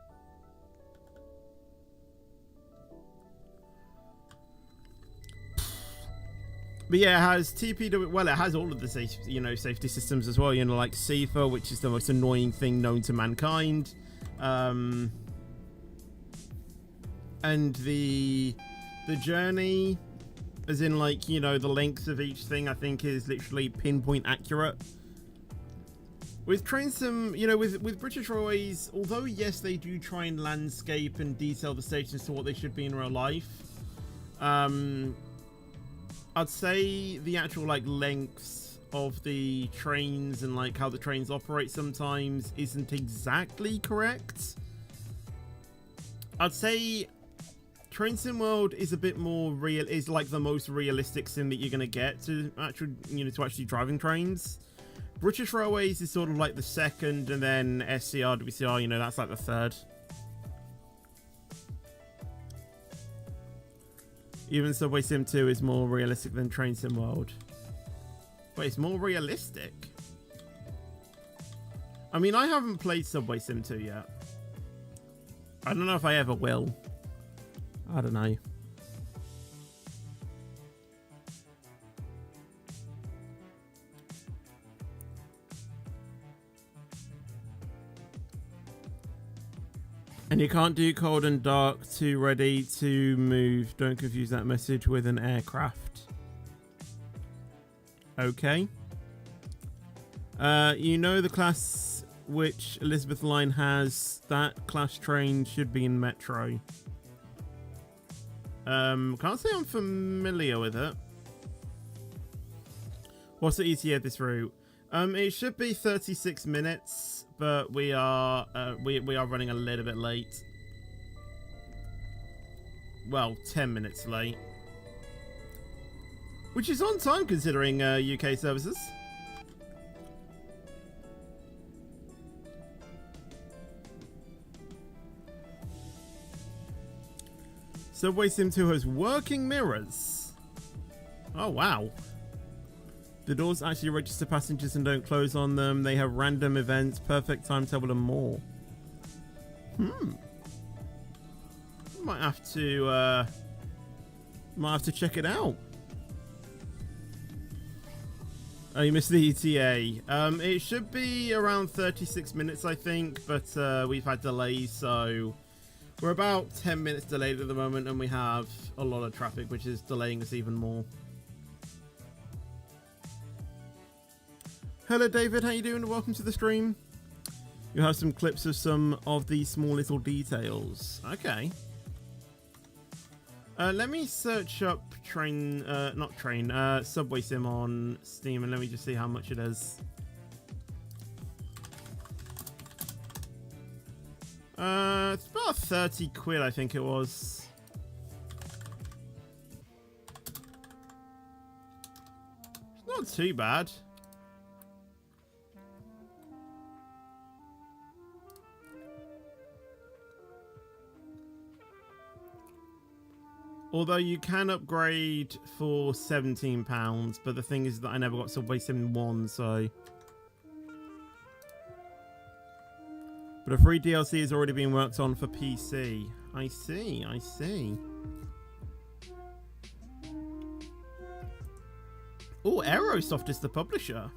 But yeah, it has TPW. Well, it has all of the safety systems as well. You know, like CIFA, which is the most annoying thing known to mankind, and the journey, as in like, you know, the length of each thing, I think is literally pinpoint accurate. With Train Sim, you know, with British Railways, although yes, they do try and landscape and detail the stations to what they should be in real life. I'd say the actual like lengths of the trains and like how the trains operate sometimes isn't exactly correct. I'd say Train Sim World is a bit more real, is like the most realistic sim that you're gonna get to actually driving trains. British Railways is sort of like the second, and then SCR, WCR, you know, that's like the third. Even Subway Sim 2 is more realistic than Train Sim World. Wait, it's more realistic? I mean, I haven't played Subway Sim 2 yet. I don't know if I ever will. I don't know. And you can't do cold and dark to ready to move. Don't confuse that message with an aircraft. Okay. You know the class which Elizabeth Line has. That class train should be in Metro. Can't say I'm familiar with it. What's the ETA of this route? It should be 36 minutes, but we are running a little bit late. Well, 10 minutes late, which is on time considering UK services. Subway Sim 2 has working mirrors. Oh wow. The doors actually register passengers and don't close on them. They have random events, perfect timetable, and more. Might have to check it out. Oh, you missed the ETA. It should be around 36 minutes, I think, but we've had delays, so we're about 10 minutes delayed at the moment, and we have a lot of traffic, which is delaying us even more. Hello David, how you doing? Welcome to the stream. You have some clips of some of the small little details. Okay. Let me search up Subway Sim on Steam, and let me just see how much it is. It's about 30 quid, I think it was. It's not too bad. Although you can upgrade for £17, but the thing is that I never got Subway Sim 1, so... But a free DLC is already being worked on for PC. I see, I see. Oh, Aerosoft is the publisher.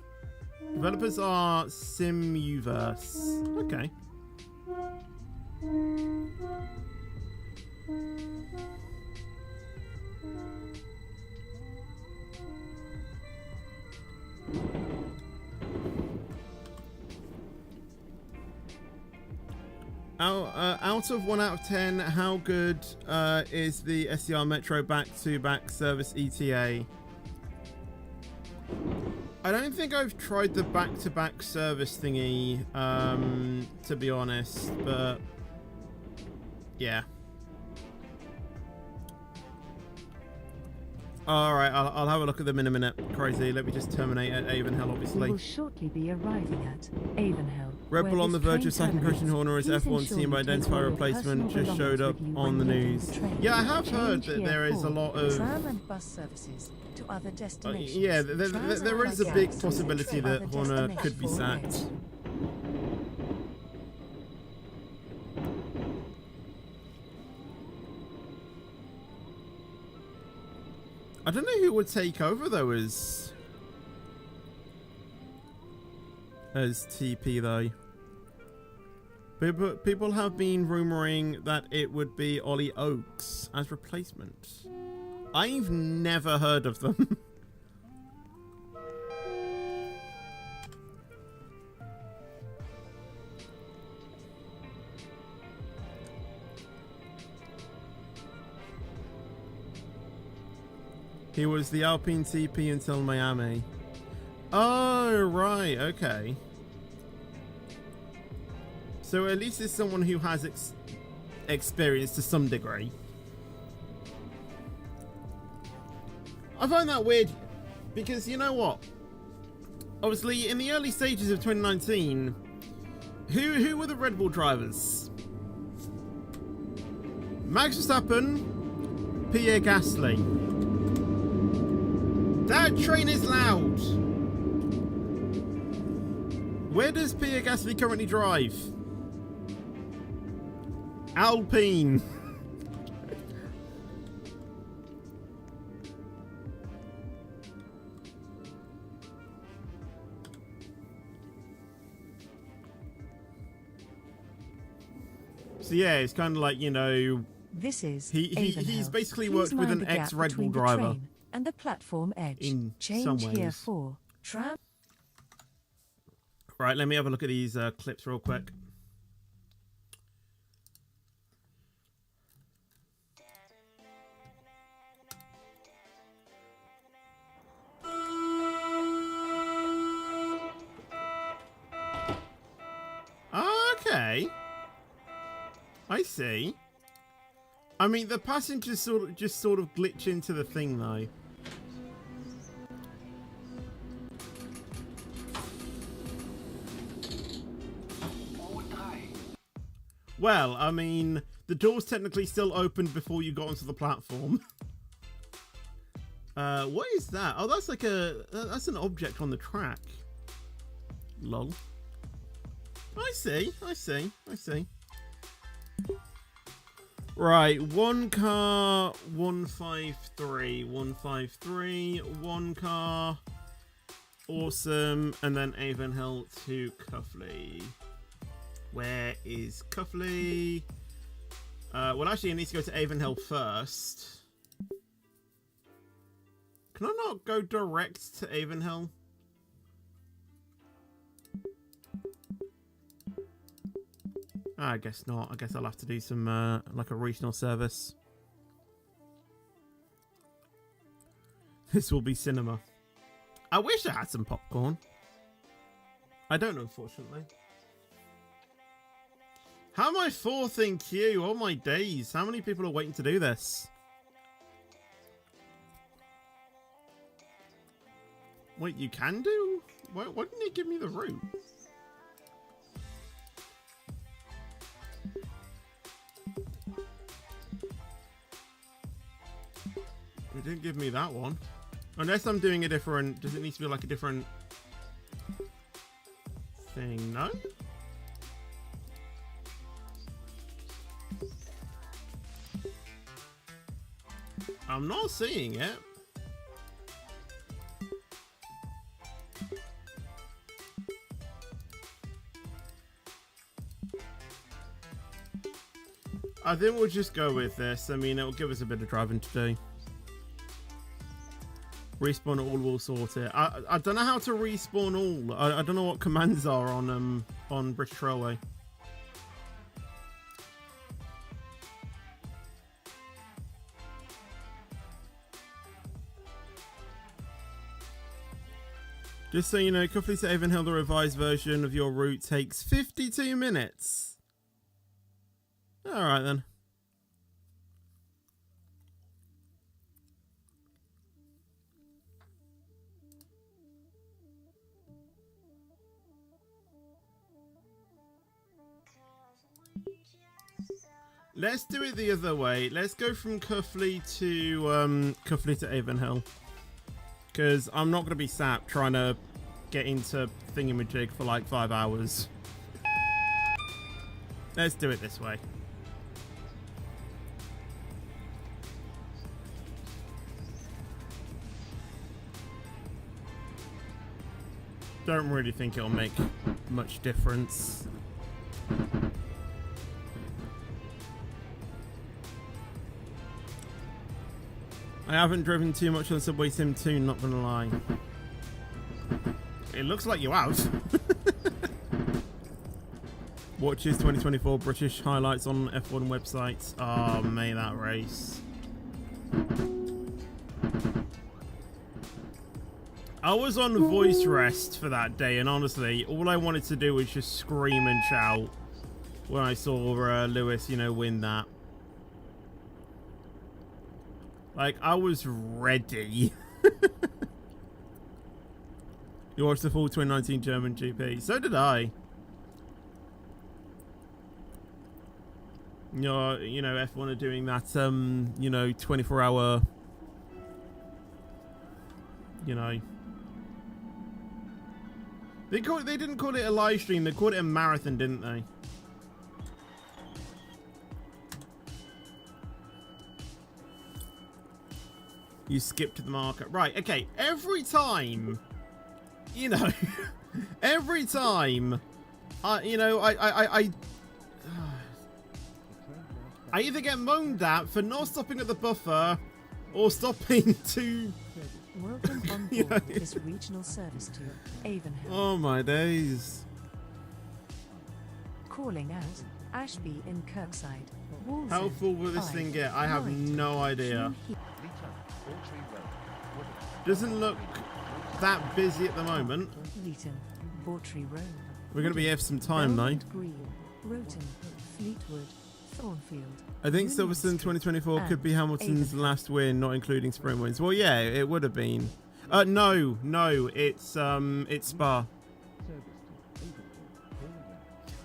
Developers are Simuverse. Okay. out of 1 out of 10, how good is the SCR Metro back-to-back service ETA? I don't think I've tried the back-to-back service thingy, to be honest, but yeah. Alright, I'll have a look at them in a minute. Crazy, let me just terminate at Avonhill, obviously. We will shortly be arriving at Avonhill. Red Bull on the verge of sacking Christian Horner as F1 team identify replacement just showed up on the news. Yeah, I have heard that there is a lot of... Tram and bus services to other destinations. Yeah, there is a big possibility that Horner could be sacked. I don't know who would take over though as TP though. People have been rumouring that it would be Ollie Oakes as replacement. I've never heard of them. He was the Alpine TP until Miami. Oh, right, okay. So at least it's someone who has experience to some degree. I find that weird because you know what? Obviously, in the early stages of 2019, who were the Red Bull drivers? Max Verstappen, Pierre Gasly. That train is loud. Where does Pierre Gasly currently drive? Alpine. So yeah, it's kind of like, you know, this is he's basically worked with an ex-Red Bull driver. And the platform edge. In Change some ways. here for tram. Right, let me have a look at these clips real quick. Okay, I see. I mean, the passengers sort of glitch into the thing, though. Well, I mean, the door's technically still opened before you got onto the platform. What is that? Oh, that's like that's an object on the track. Lol. I see. Right, one car, 153, one car, awesome, and then Avonhill to Cuffley. Where is Cuffley? Well, actually, I need to go to Avonhill first. Can I not go direct to Avonhill? I guess not. I guess I'll have to do some, like a regional service. This will be cinema. I wish I had some popcorn. I don't, unfortunately. How am I fourth in queue? Oh my days. How many people are waiting to do this? Wait, you can do? Why didn't you give me the route? It didn't give me that one. Unless I'm doing a different... Does it need to be like a different thing? No? I'm not seeing it. I think we'll just go with this. I mean, it'll give us a bit of driving to do. Respawn all will sort it. I don't know how to respawn all. I don't know what commands are on British Railway. Just so you know, Cuffley to Avonhill, the revised version of your route takes 52 minutes. Alright then. Let's do it the other way. Let's go from Cuffley to Avonhill. Because I'm not going to be sat trying to get into thingamajig for like 5 hours. Let's do it this way. Don't really think it'll make much difference. I haven't driven too much on Subway Sim 2, not gonna lie. It looks like you have. Watches 2024 British highlights on F1 websites. Oh, may that race. I was on voice rest for that day, and honestly, all I wanted to do was just scream and shout when I saw Lewis, you know, win that. Like, I was ready. You watched the full 2019 German GP. So did I. You know, F1 are doing that, you know, 24-hour, you know. They didn't call it a live stream. They called it a marathon, didn't they? You skipped the marker. Right, okay. Every time, you know, every time, you know, I either get moaned at for not stopping at the buffer or stopping to... Welcome on board this regional service to Avonhill. Oh my days. Calling out Ashby in Kirkside. Wolseley, How full will this thing get? I have no idea. Doesn't look that busy at the moment. Leeton, Bawtry Road. We're going to be here for some time though. Green, Roton, Fleetwood, Thornfield. I think Silverstone 2024 could be Hamilton's last win, not including sprint wins. Well, yeah, it would have been. No, it's Spa.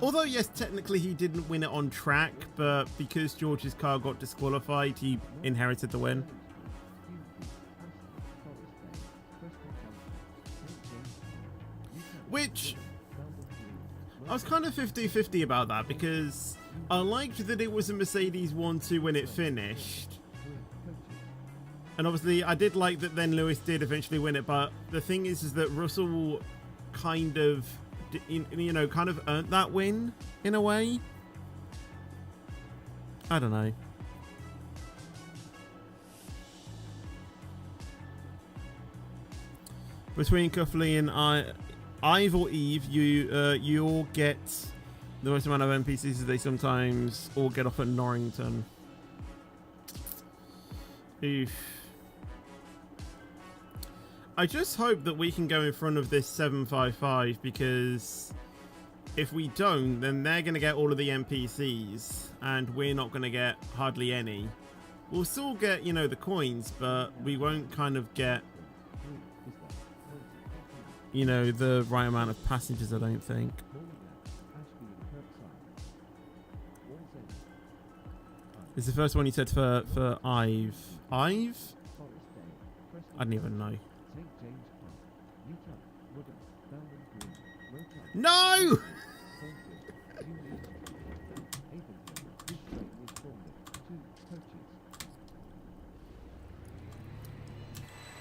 Although, yes, technically he didn't win it on track, but because George's car got disqualified, he inherited the win. Which, I was kind of 50-50 about that, because I liked that it was a Mercedes 1-2 when it finished. And obviously, I did like that then Lewis did eventually win it, but the thing is that Russell kind of, you know, kind of earned that win, in a way. I don't know. Between Cuffley and Ive or Eve, you'll get the most amount of NPCs as they sometimes all get off at Norrington. Oof. I just hope that we can go in front of this 755, because if we don't, then they're going to get all of the NPCs and we're not going to get hardly any. We'll still get, you know, the coins, but we won't kind of get, you know, the right amount of passengers, I don't think. It's the first one you said for Ive. Ive? I don't even know. No!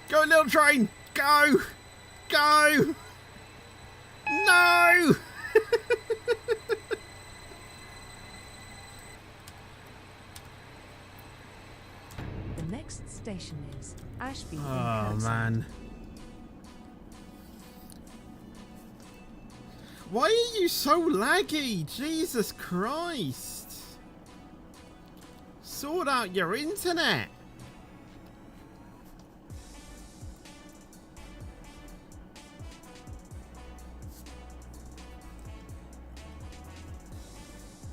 Go, little train! Go! Go! No! The next station is Ashby. Oh, man. Why are you so laggy? Jesus Christ. Sort out your internet.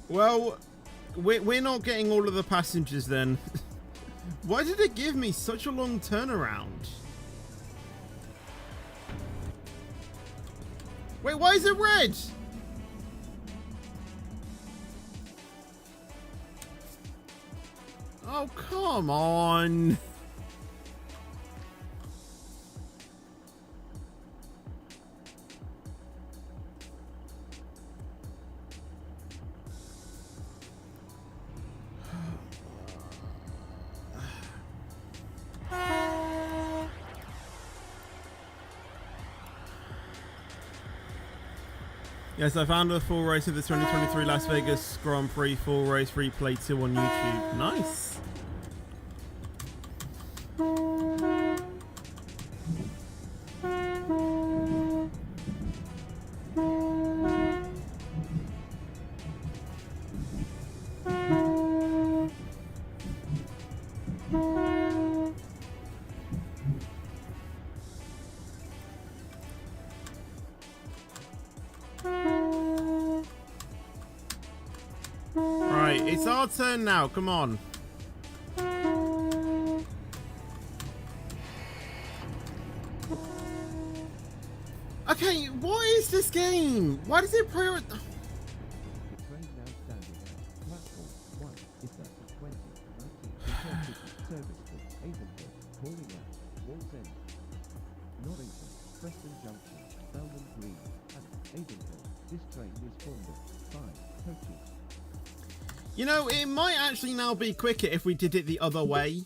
Well, we're not getting all of the passengers then. Why did it give me such a long turnaround? Wait, why is it red? Oh, come on. Yes, I found a full race of the 2023 Las Vegas Grand Prix full race replay 2 on YouTube. Nice. Right, it's our turn now. Come on. Okay, what is this game? Why does it prioritize? The train now standing at platform 1 is at 20, 19, serviceable, Avonville, calling out, Walls End, Norrington, Preston Junction, Belmont Green, and Avonville. This train is formed of 5 coaches. You know, it might actually now be quicker if we did it the other way.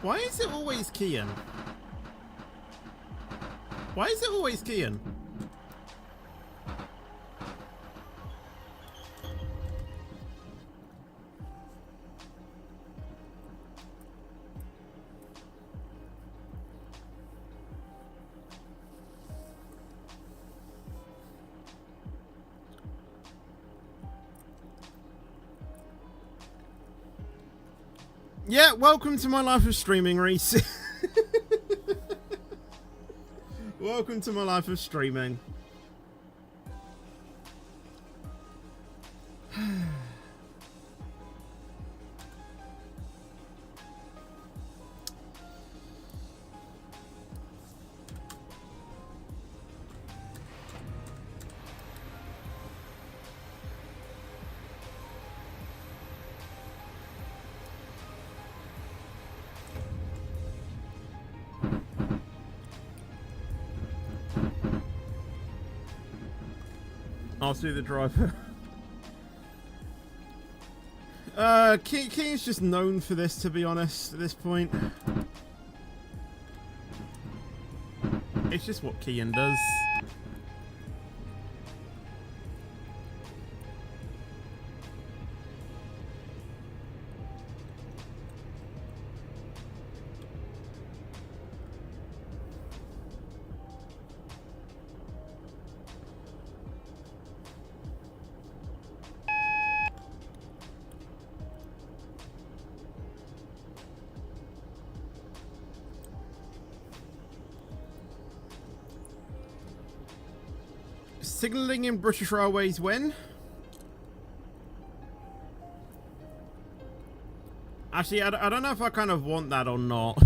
Why is it always Kian? Why is it always Kian? Yeah, welcome to my life of streaming, Reese. Welcome to my life of streaming. I'll see the driver. King's just known for this, to be honest, at this point. It's just what Kian does. Signalling in British Railways when? Actually, I don't know if I kind of want that or not.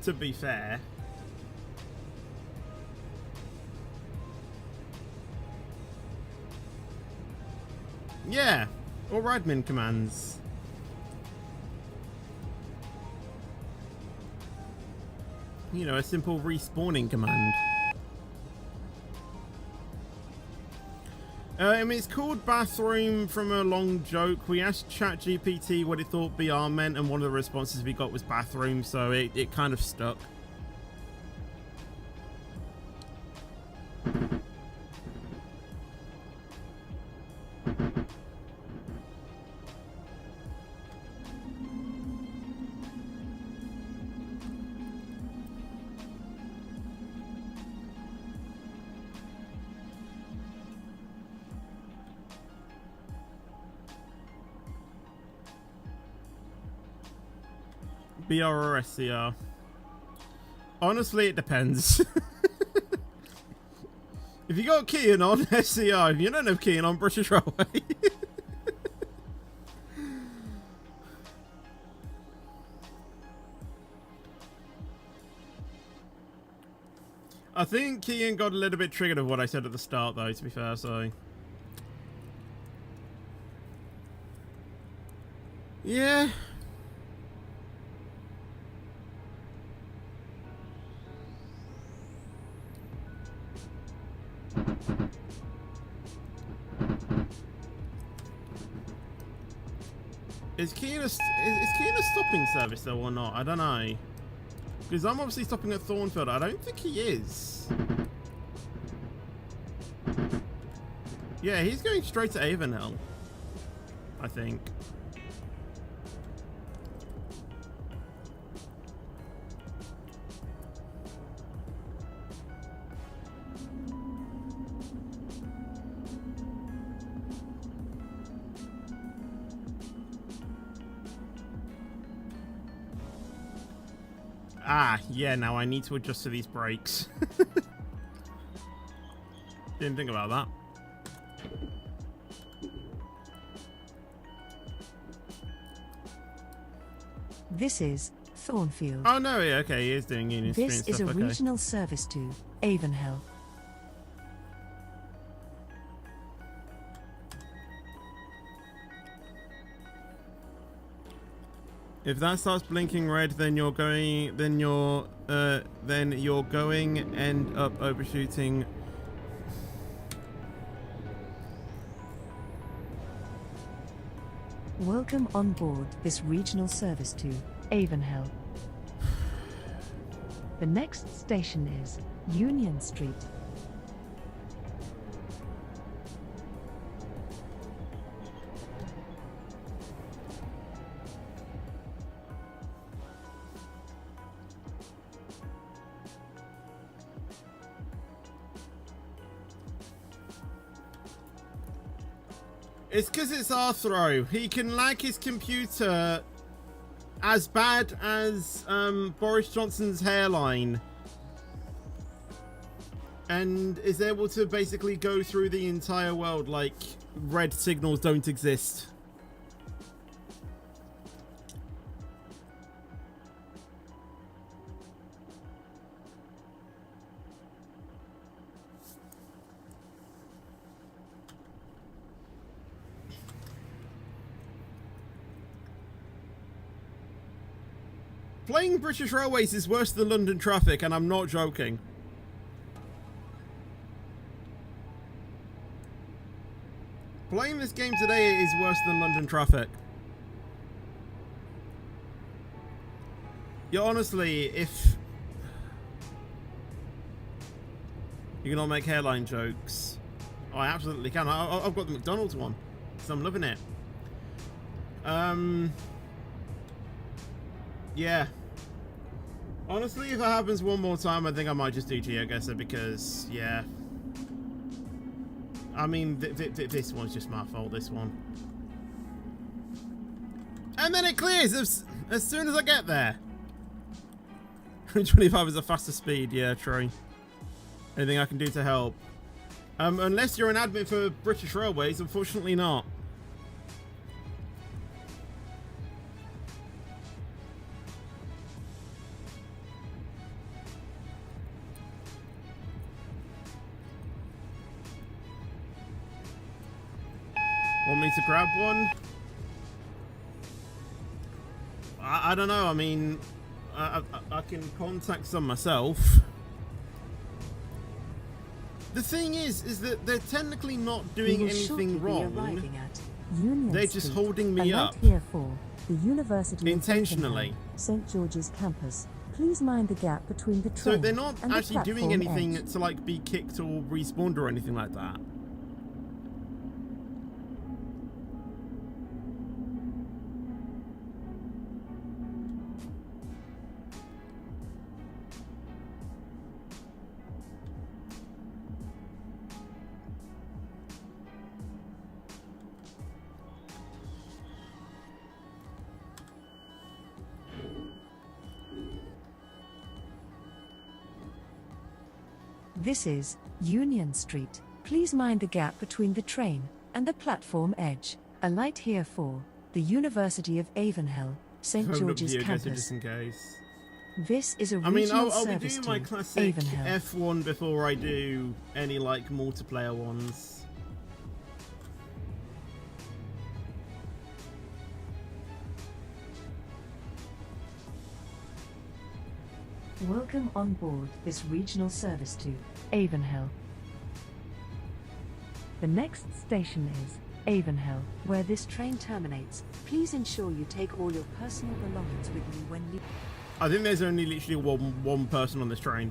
To be fair. Yeah, or admin commands. You know, a simple respawning command. I mean, it's called bathroom from a long joke. We asked ChatGPT what it thought BR meant, and one of the responses we got was bathroom, so it kind of stuck. BR or SCR? Honestly, it depends. If you got Kean on SCR, if you don't have Kean on British Railway. I think Kean got a little bit triggered of what I said at the start, though, to be fair, so. Yeah. Is Kean a stopping service though or not? I don't know. Because I'm obviously stopping at Thornfield. I don't think he is. Yeah, he's going straight to Avonhill, I think. Ah, yeah, now I need to adjust to these brakes. Didn't think about that. This is Thornfield. Oh, no, yeah, okay, he is doing Union Street and This is stuff, a okay. regional service to Avonhill. If that starts blinking red, then you're going, then you're going end up overshooting. Welcome on board this regional service to Avonhill. The next station is Union Street. It's because it's Arthro. He can lag his computer as bad as Boris Johnson's hairline. And is able to basically go through the entire world like red signals don't exist. Playing British Railways is worse than London traffic, and I'm not joking. Playing this game today is worse than London traffic. Yeah, honestly, if you cannot make hairline jokes, oh, I absolutely can. I've got the McDonald's one, so I'm loving it. Yeah. Honestly, if it happens one more time, I think I might just do GeoGuessr because, yeah. I mean, this one's just my fault, this one. And then it clears as soon as I get there. 25 is a faster speed, yeah, true. Anything I can do to help? Unless you're an admin for British Railways, unfortunately not. Want me to grab one? I don't know. I mean, I can contact some myself. The thing is that they're technically not We doing will shortly anything be wrong. arriving at Union They're just Street, holding me a light up. here for the University Intentionally. of St. George's campus. Please mind the gap between the train So they're not and the actually doing platform anything edge. to like be kicked or respawned or anything like that. This is Union Street. Please mind the gap between the train and the platform edge. A light here for the University of Avonhill, St. Hold up George's GeoGuessr campus. just in case. This is a I mean, regional I'll be service doing my to classic Avonhill. F1 before I do any like multiplayer ones. Welcome on board this regional service to Avonhill. The next station is Avonhill, where this train terminates. Please ensure you take all your personal belongings with you when leaving. I think there's only literally one person on this train.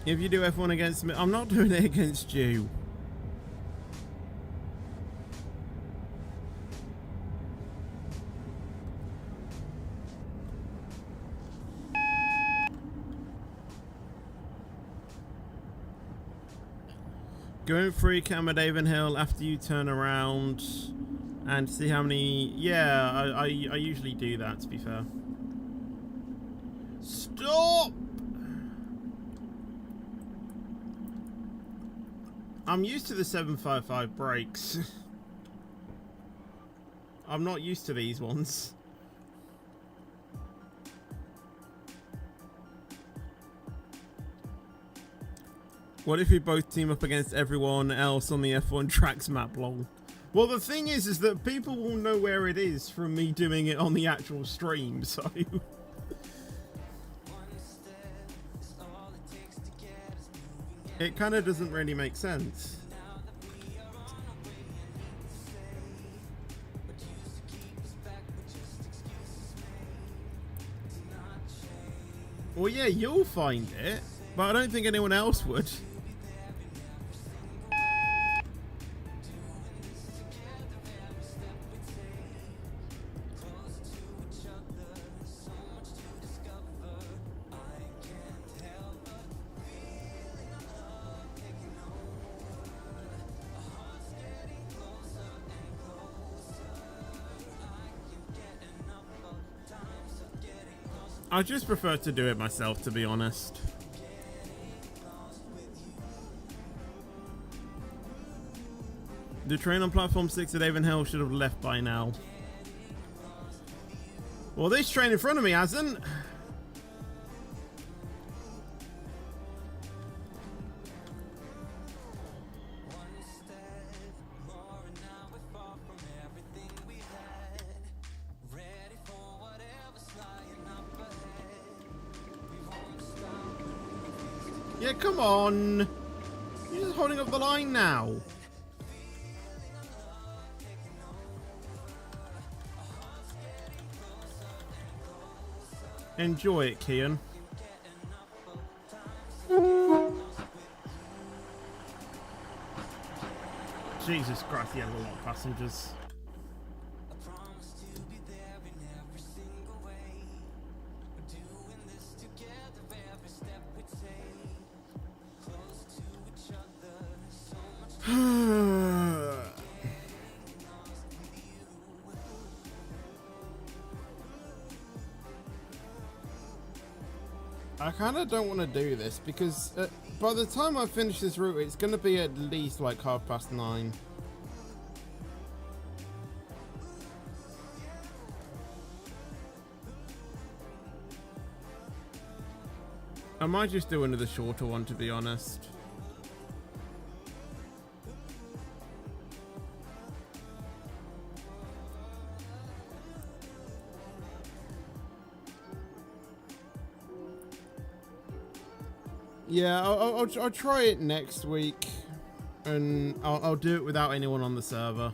If you do F1 against me, I'm not doing it against you. Going free cam at Avonhill after you turn around and see how many. Yeah, I usually do that, to be fair. Stop! I'm used to the 755 brakes. I'm not used to these ones. What if we both team up against everyone else on the F1 tracks map, lol? Well, the thing is that people will know where it is from me doing it on the actual stream, so... It kind of doesn't really make sense. Well, yeah, you'll find it, but I don't think anyone else would. I just prefer to do it myself, to be honest. The train on platform 6 at Avonhill should have left by now. Well, this train in front of me hasn't. Yeah, come on. You're just holding up the line now. Enjoy it, Kian. Jesus Christ, he had a lot of passengers. I kind of don't want to do this because by the time I finish this route, it's going to be at least like 9:30. I might just do another shorter one, to be honest. Yeah, I'll try it next week, and I'll do it without anyone on the server.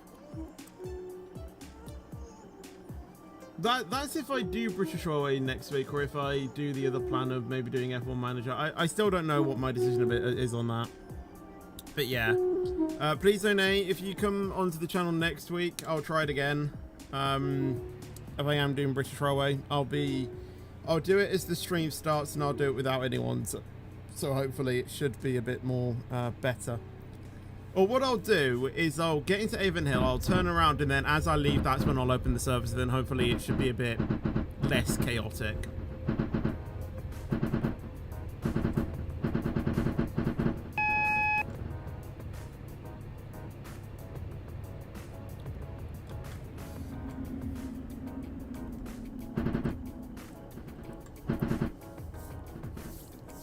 That's if I do British Railway next week, or if I do the other plan of maybe doing F1 Manager. I still don't know what my decision of it is on that. But yeah, please donate. If you come onto the channel next week, I'll try it again. If I am doing British Railway, I'll do it as the stream starts, and I'll do it without anyone. So hopefully it should be a bit more better. Or what I'll do is I'll get into Avonhill, I'll turn around, and then as I leave, that's when I'll open the servers, and then hopefully it should be a bit less chaotic.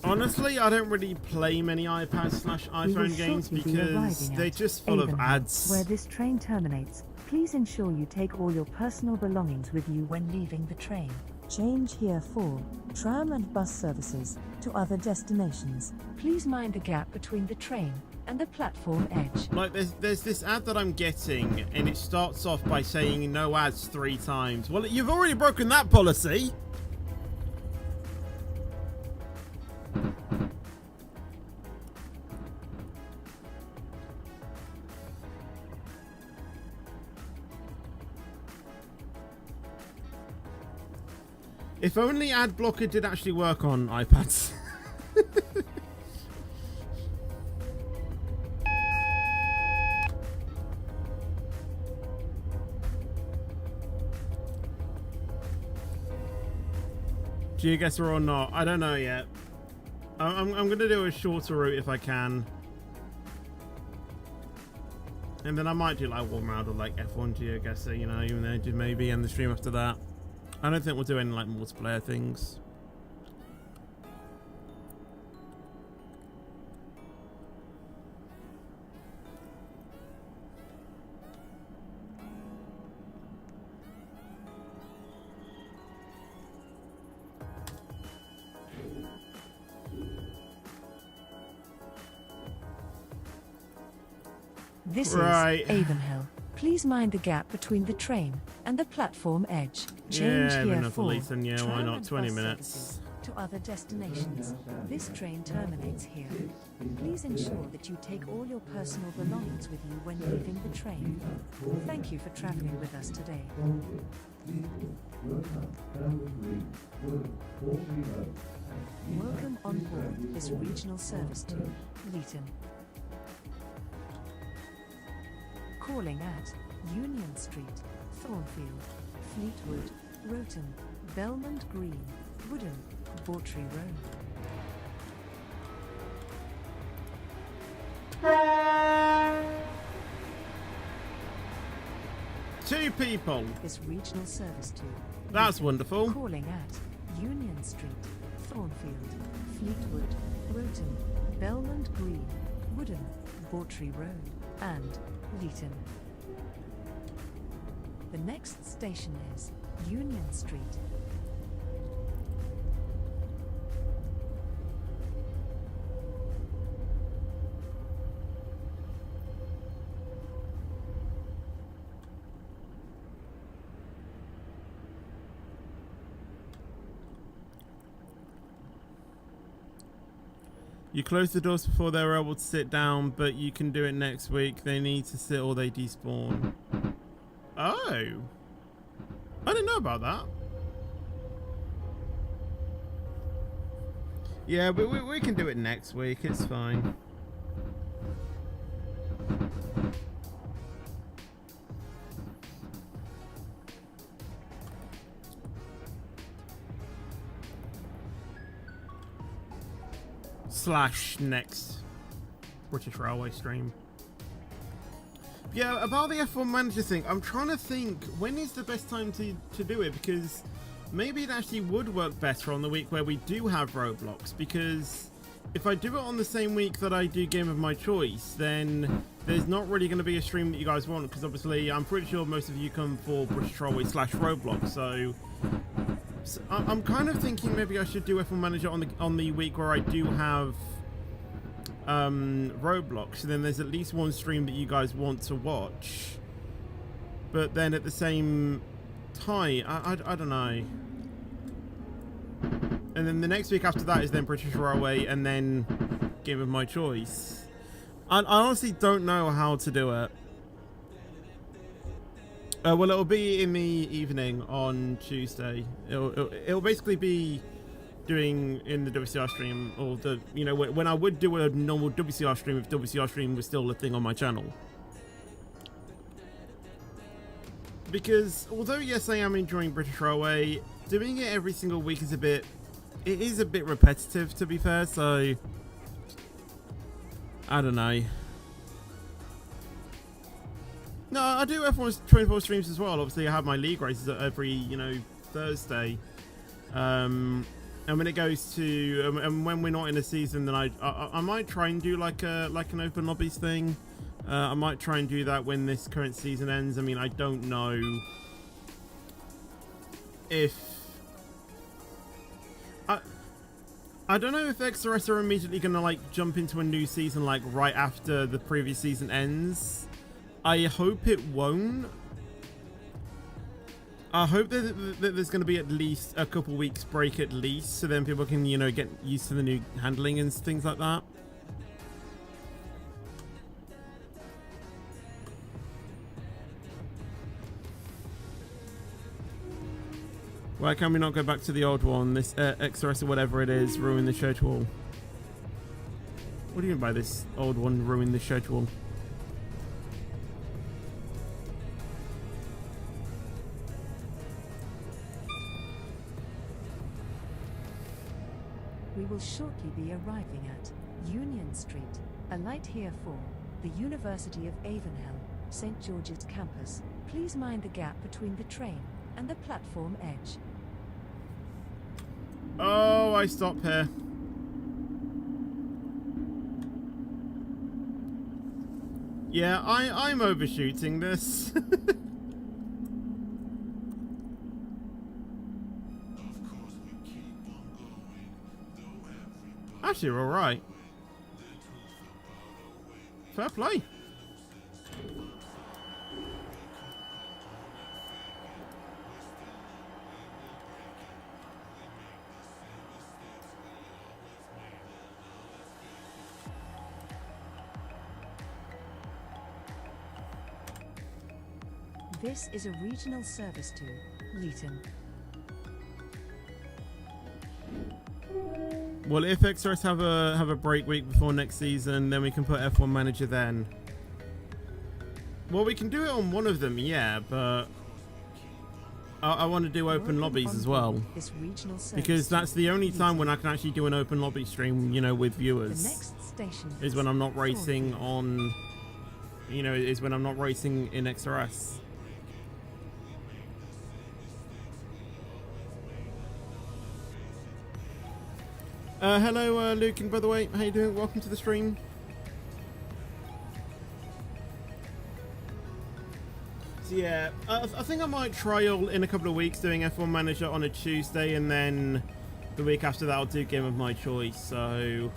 Honestly, I don't really play many iPad/iPhone games because they're just full of ads. Where this train terminates, please ensure you take all your personal belongings with you when leaving the train. Change here for tram and bus services to other destinations. Please mind the gap between the train and the platform edge. Like there's this ad that I'm getting, and it starts off by saying no ads 3 times. Well, you've already broken that policy. If only ad blocker did actually work on iPads. GeoGuessr or not, I don't know yet. I'm gonna do a shorter route if I can, and then I might do like one round of like F1 GeoGuessr, you know, even though maybe end the stream after that. I don't think we'll do any like multiplayer things. This Right. is Avonhill. Please mind the gap between the train and the platform edge. Change Yeah, here enough for Ethan, yeah, why tram not? and 20 bus minutes. services to other destinations. This train terminates here. Please ensure that you take all your personal belongings with you when leaving the train. Thank you for traveling with us today. Welcome on board this regional service to Leeton. Calling at Union Street, Thornfield, Fleetwood, Roton, Belmont Green, Woodham, Bawtry Road. Two people. This regional service to That's Leeton. wonderful. Calling at Union Street, Thornfield, Fleetwood, Roton, Belmont Green, Woodham, Bawtry Road, and Leeton. The next station is Union Street. You close the doors before they're able to sit down, but you can do it next week. They need to sit or they despawn. Oh. I didn't know about that. Yeah, but we can do it next week. It's fine. / next British Railway stream. Yeah, about the F1 Manager thing, I'm trying to think when is the best time to do it, because maybe it actually would work better on the week where we do have Roblox, because if I do it on the same week that I do Game of My Choice, then there's not really going to be a stream that you guys want, because obviously I'm pretty sure most of you come for British Railway / Roblox, so I'm kind of thinking maybe I should do F1 Manager on the week where I do have Roblox, and then there's at least one stream that you guys want to watch, but then at the same time, I don't know. And then the next week after that is then British Railway, and then Game of My Choice. I honestly don't know how to do it. Well, it'll be in the evening on Tuesday. It'll basically be doing in the WCR stream, or the, you know, when I would do a normal WCR stream if WCR stream was still a thing on my channel. Because although yes, I am enjoying British Railway, doing it every single week is a bit repetitive, to be fair. So I don't know. No, I do F1 streams as well. Obviously, I have my league races every, you know, Thursday. And when it goes to, and when we're not in a season, then I might try and do like an open lobbies thing. I might try and do that when this current season ends. I mean, I don't know if I don't know if XRS are immediately gonna like jump into a new season like right after the previous season ends. I hope it won't. I hope that there's going to be at least a couple weeks break at least, so then people can, you know, get used to the new handling and things like that. Why can we not go back to the old one? This XRS or whatever it is ruined the schedule. What do you mean by this old one ruined the schedule? We will shortly be arriving at Union Street. Alight here for the University of Avonhill, St. George's campus. Please mind the gap between the train and the platform edge. Oh, I stop here. Yeah, I'm overshooting this. Actually, we're all right. Fair play. This is a regional service to Leeton. Well, if XRS have a break week before next season, then we can put F1 Manager then. Well, we can do it on one of them, yeah, but I want to do open lobbies as well, because that's the only time when I can actually do an open lobby stream, you know, with viewers. The next station is when I'm not racing on, you know, is when I'm not racing in XRS. Hello, Luke, by the way. How you doing? Welcome to the stream. So yeah, I think I might trial in a couple of weeks doing F1 Manager on a Tuesday, and then the week after that I'll do Game of My Choice. So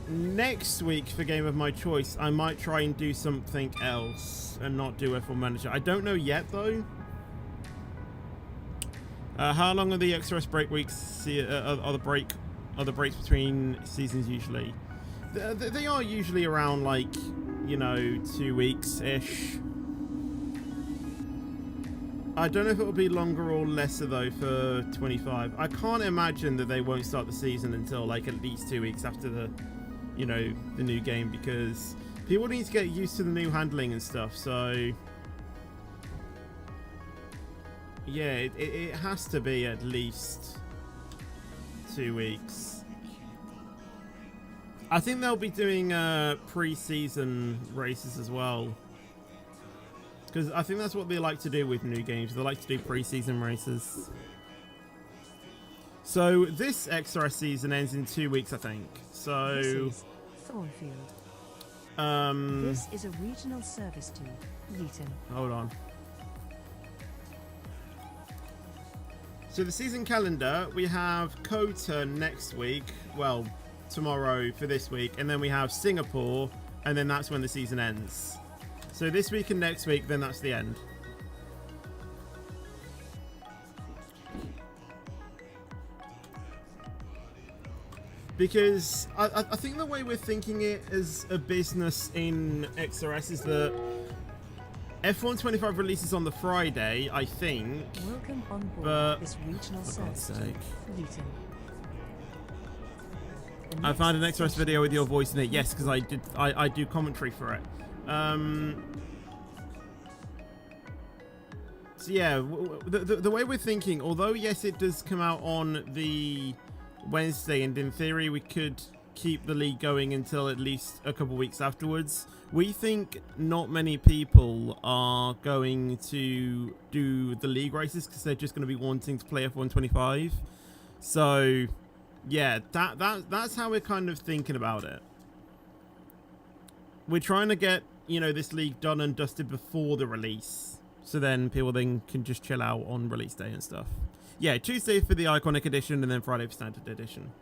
next week for Game of My Choice, I might try and do something else and not do F1 Manager. I don't know yet though. How long are the XRS break weeks? Are the breaks between seasons usually? They are usually around, like, you know, 2 weeks ish. I don't know if it will be longer or lesser though for 25. I can't imagine that they won't start the season until like at least 2 weeks after the, you know, the new game, because people need to get used to the new handling and stuff. So yeah, it has to be at least 2 weeks. I think they'll be doing pre-season races as well, because I think that's what they like to do with new games. They like to do pre-season races. So this XRS season ends in 2 weeks, I think. So this is Thornfield. This is a regional service to Leeton. Hold on. So the season calendar, we have Kota next week. Well, tomorrow for this week, and then we have Singapore, and then that's when the season ends. So this week and next week, then that's the end. Because I think the way we're thinking it as a business in XRS is that F125 releases on the Friday, I think. Welcome on board But this regional for God's service sake. to Luton. The I found an next XRS session video with your voice in it. Yes, because I do commentary for it. So yeah, the way we're thinking, although yes, it does come out on the Wednesday, and in theory we could keep the league going until at least a couple weeks afterwards. We think not many people are going to do the league races because they're just going to be wanting to play F125. So yeah, that's how we're kind of thinking about it. We're trying to get, you know, this league done and dusted before the release, so then people then can just chill out on release day and stuff. Yeah, Tuesday for the Iconic Edition, and then Friday for Standard Edition.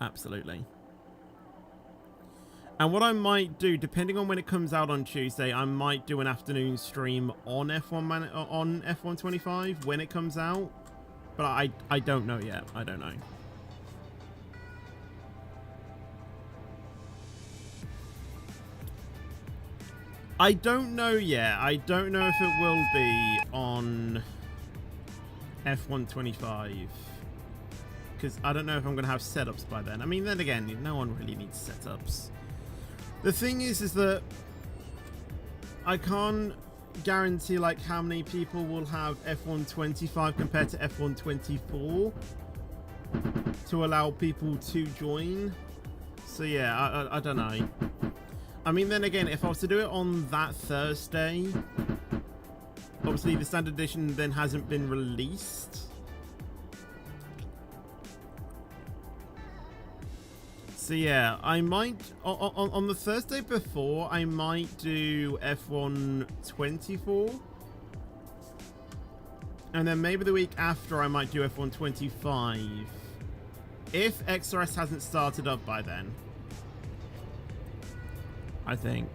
Absolutely. And what I might do, depending on when it comes out on Tuesday, I might do an afternoon stream on F125 when it comes out. But I don't know yet. I don't know. I don't know yet. I don't know if it will be on F125. Because I don't know if I'm going to have setups by then. I mean, then again, no one really needs setups. The thing is that I can't guarantee like how many people will have F125 compared to F124 to allow people to join. So yeah, I don't know. I mean, then again, if I was to do it on that Thursday, obviously the standard edition then hasn't been released. So yeah, I might, on the Thursday before, I might do F124. And then maybe the week after I might do F125. If XRS hasn't started up by then. I think.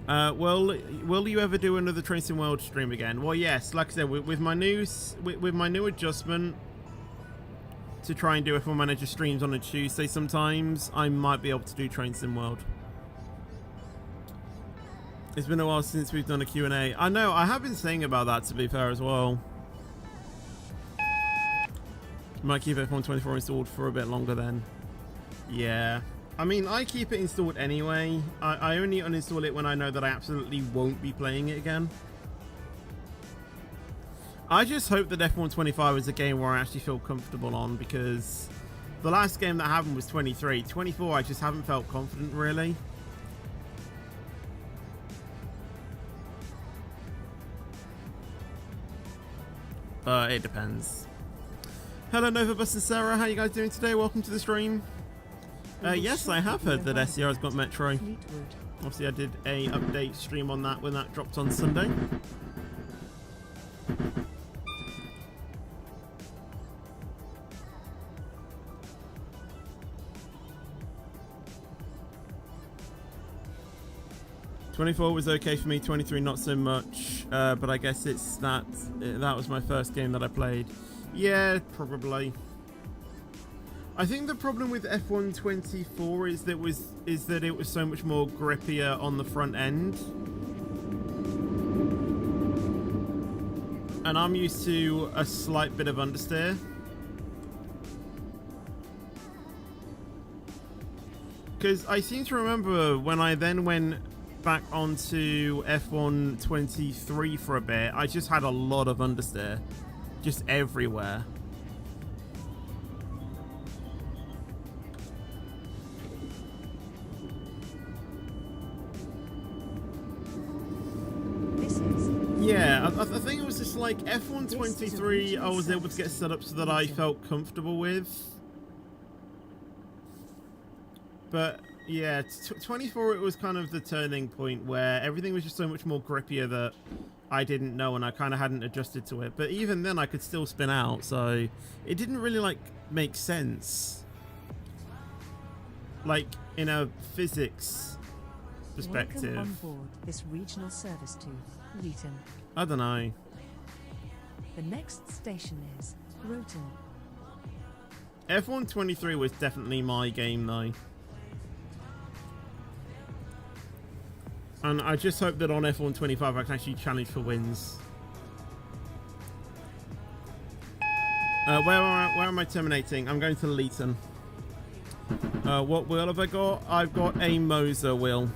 Will you ever do another Train Sim World stream again? Well, yes, like I said, with my new adjustment to try and do F1 Manager streams on a Tuesday sometimes, I might be able to do Train Sim World. It's been a while since we've done a Q&A. I know, I have been saying about that, to be fair, as well. Might keep F124 installed for a bit longer then. Yeah. I mean, I keep it installed anyway. I only uninstall it when I know that I absolutely won't be playing it again. I just hope that F125 is a game where I actually feel comfortable on, because the last game that happened was 23. 24, I just haven't felt confident, really. But it depends. Hello, Novabus and Sarah. How you guys doing today? Welcome to the stream. Yes, I have heard that SCR's got Metro. Obviously, I did a update stream on that when that dropped on Sunday. '24 was okay for me, 23 not so much, but I guess it's that was my first game that I played. Yeah, probably. I think the problem with F124 is that it was so much more grippier on the front end. And I'm used to a slight bit of understeer. Because I seem to remember when I then went back onto F123 for a bit, I just had a lot of understeer. Just everywhere. Yeah, I think it was just like F123 I was able to get set up so that I felt comfortable with. But yeah, 24 it was kind of the turning point where everything was just so much more grippier that I didn't know and I kind of hadn't adjusted to it. But even then I could still spin out, so it didn't really like make sense. Like in a physics perspective. Welcome on board this regional service to Wheaton. I don't know. The next station is Roten. F1.23 was definitely my game though. And I just hope that on F1.25 I can actually challenge for wins. Where am I terminating? I'm going to Leeton. What wheel have I got? I've got a Moser wheel.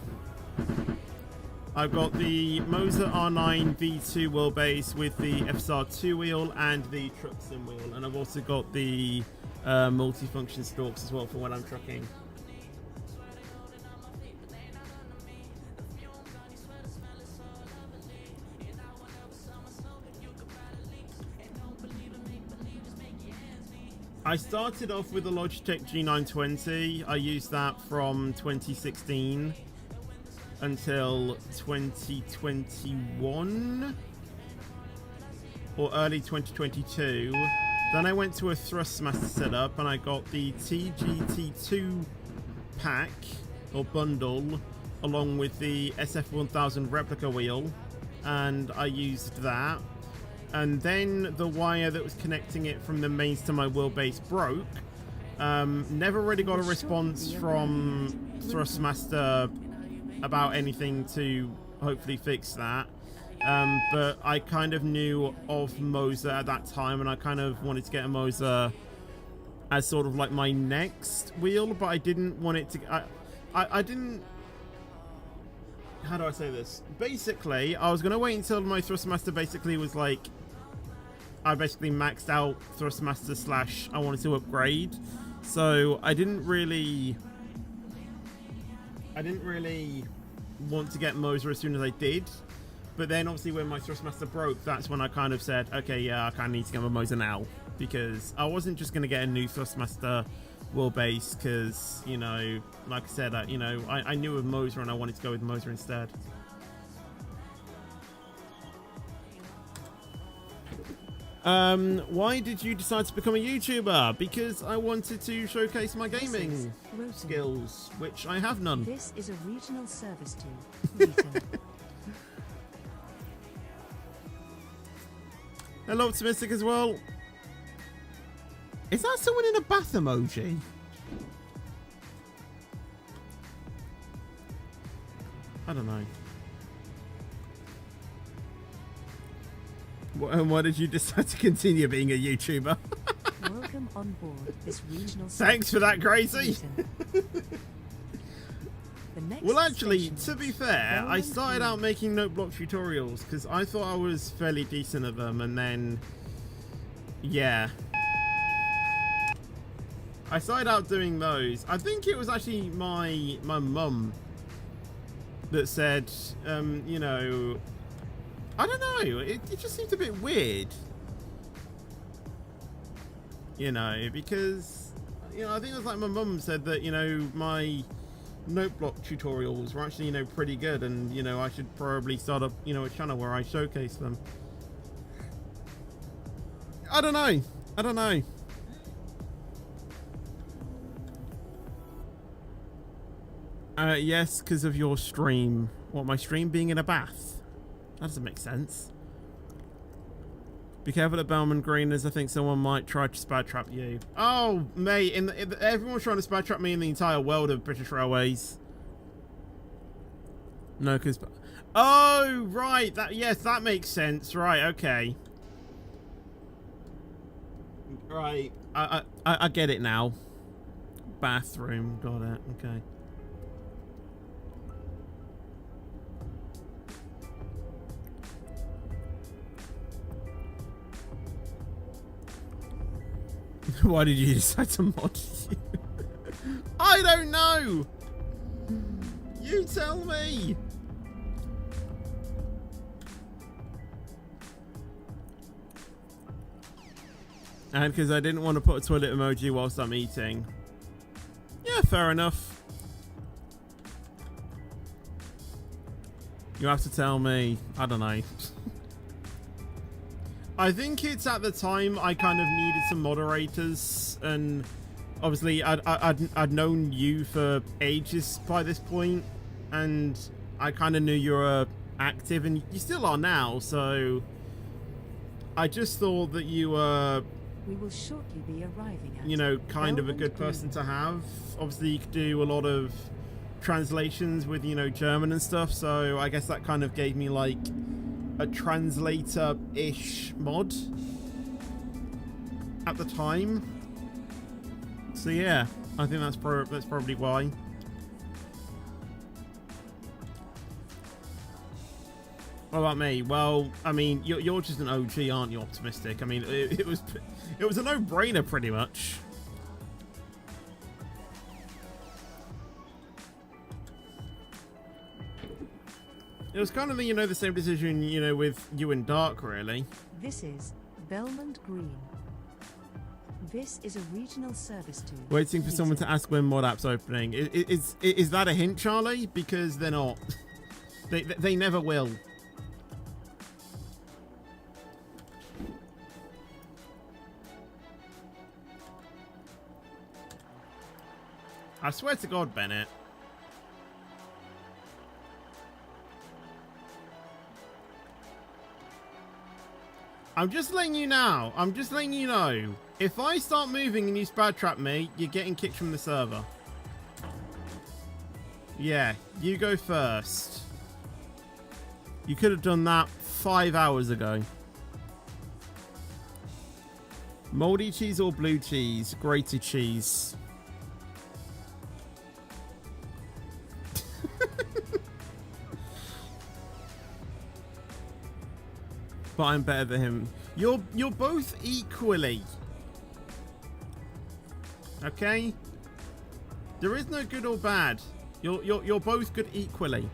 I've got the Moser R9 V2 wheelbase with the FSR2 wheel and the truck sim wheel. And I've also got the multifunction stalks as well for when I'm trucking. I started off with the Logitech G920. I used that from 2016 until 2021 or early 2022. Then I went to a Thrustmaster setup and I got the TGT2 pack or bundle along with the SF1000 replica wheel, and I used that. And then the wire that was connecting it from the mains to my wheelbase broke. Never really got a response from Thrustmaster about anything to hopefully fix that. But I kind of knew of Moser at that time, and I kind of wanted to get a Moser as sort of like my next wheel, but I didn't want it to... I didn't... How do I say this? Basically, I was going to wait until my Thrustmaster basically was like... I basically maxed out Thrustmaster / I wanted to upgrade. So I didn't really want to get Moser as soon as I did. But then obviously when my Thrustmaster broke, that's when I kind of said, okay, yeah, I kind of need to get my Moser now. Because I wasn't just going to get a new Thrustmaster wheelbase because, you know, like I said, I knew of Moser and I wanted to go with Moser instead. Why did you decide to become a YouTuber? Because I wanted to showcase my gaming skills, which I have none. This is a regional service to Wheaton. Hello, Optimistic as well. Is that someone in a bath emoji? I don't know. And why did you decide to continue being a YouTuber? Welcome on board this regional service. Thanks for that, Gracie. Well, actually, to be fair, I started out making note block tutorials because I thought I was fairly decent at them, and then, yeah. I started out doing those. I think it was actually my mum that said, you know, I don't know, it just seemed a bit weird. You know, because, you know, I think it was like my mum said that, you know, my note block tutorials were actually, you know, pretty good, and, you know, I should probably start up, you know, a channel where I showcase them. I don't know. Yes, because of your stream. What, my stream being in a bath? That doesn't make sense. Be careful at Bellman Green, as I think someone might try to spad trap you. Oh, mate, everyone's trying to spad trap me in the entire world of British Railways. No, because... Oh, right. Yes, that makes sense. Right, okay. Right. I get it now. Bathroom. Got it. Okay. Why did you decide to mod you? I don't know. You tell me. And because I didn't want to put a toilet emoji whilst I'm eating. Yeah, fair enough. You have to tell me. I don't know. I think it's at the time I kind of needed some moderators, and obviously I'd known you for ages by this point, and I kind of knew you were active, and you still are now, so I just thought that you were, We will shortly be arriving at, you know, kind of a Belmont good Green. person to have. Obviously you could do a lot of translations with, you know, German and stuff, so I guess that kind of gave me like a translator-ish mod at the time. So yeah, I think that's probably why. What about me? Well, I mean, you're just an OG, aren't you? Optimistic. I mean, it was a no-brainer pretty much. It was kind of the, you know, the same decision, you know, with you and Dark, really. This is Belmont Green. This is a regional service to Waiting for someone to ask when mod app's opening. Is that a hint, Charlie? Because they're not. They never will. I swear to God, Bennett. I'm just letting you know. I'm just letting you know. If I start moving and you spad trap me, you're getting kicked from the server. Yeah, you go first. You could have done that 5 hours ago. Moldy cheese or blue cheese? Grated cheese. But I'm better than him. You're both equally. Okay? There is no good or bad. You're both good equally.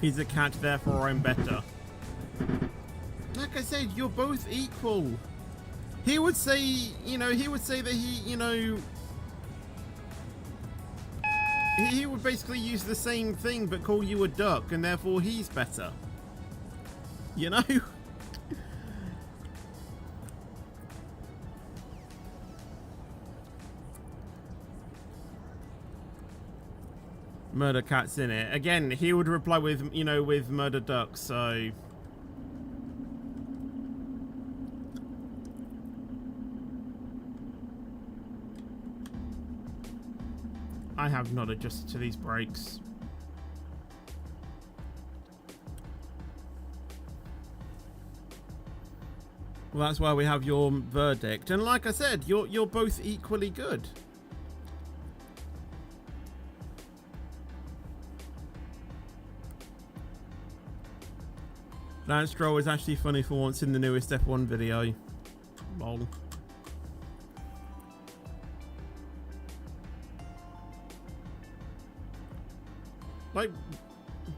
He's a cat, therefore I'm better. Like I said, you're both equal. He would say, you know, he would say that he, you know, he would basically use the same thing but call you a duck, and therefore he's better. You know? Murder cat's in it. Again, he would reply with, you know, with murder ducks, so... I have not adjusted to these brakes. Well, that's why we have your verdict. And like I said, you're both equally good. Lance Stroll is actually funny for once in the newest F1 video. Lol. Like,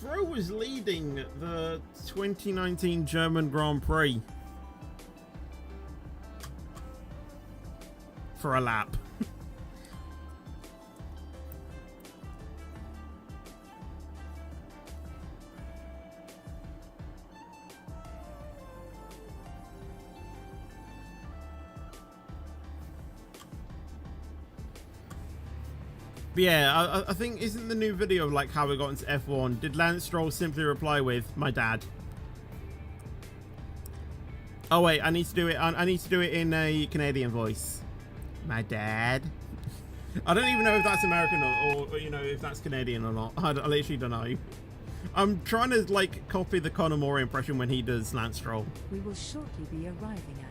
bro was leading the 2019 German Grand Prix for a lap. But yeah, I think, isn't the new video of like how we got into F1? Did Lance Stroll simply reply with, my dad? Oh wait, I need to do it. I need to do it in a Canadian voice. My dad. I don't even know if that's American or you know, if that's Canadian or not. I literally don't know. I'm trying to like copy the Conor Moore impression when he does Lance Stroll. We will shortly be arriving at.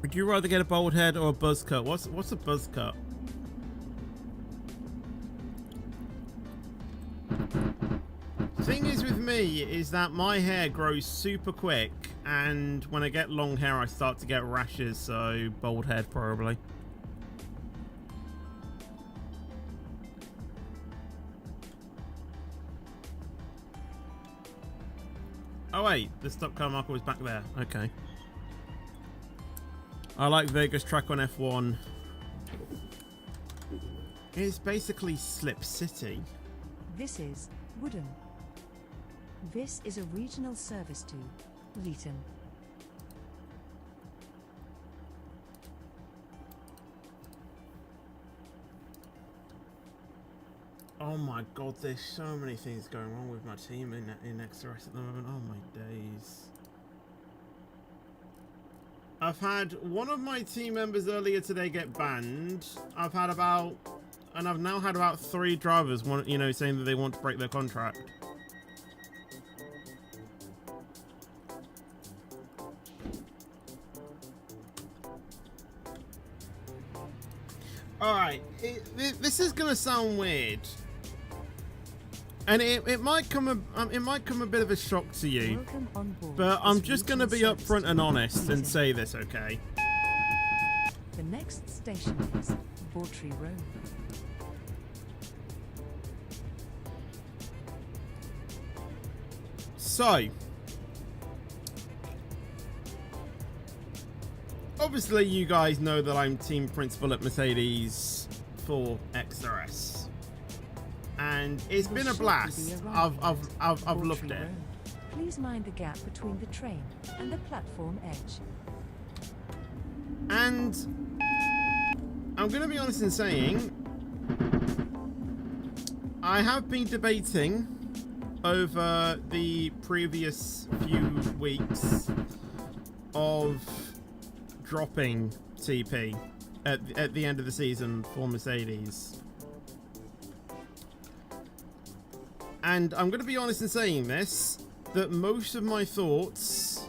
Would you rather get a bald head or a buzz cut? What's a buzz cut? me is that my hair grows super quick, and when I get long hair, I start to get rashes, so bald head probably. Oh wait, the stop car marker was back there. Okay. I like Vegas track on F1. It's basically Slip City. This is Wooden. This is a regional service to Leeton. Oh my god, there's so many things going wrong with my team in XRS at the moment. Oh my days. I've had one of my team members earlier today get banned. I've now had about 3 drivers, saying that they want to break their contract. All right, this is gonna sound weird, and it might come a bit of a shock to you, Welcome on board but I'm this just gonna be regional upfront service and to honest and Leeton. say this, okay? The next station is Bawtry Road. So, obviously you guys know that I'm team principal at Mercedes for XRS, and it's been a blast. I've loved Bawtry it. Road. Please mind the gap between the train and the platform edge. And I'm going to be honest in saying I have been debating over the previous few weeks of dropping TP at the end of the season for Mercedes. And I'm going to be honest in saying this, that most of my thoughts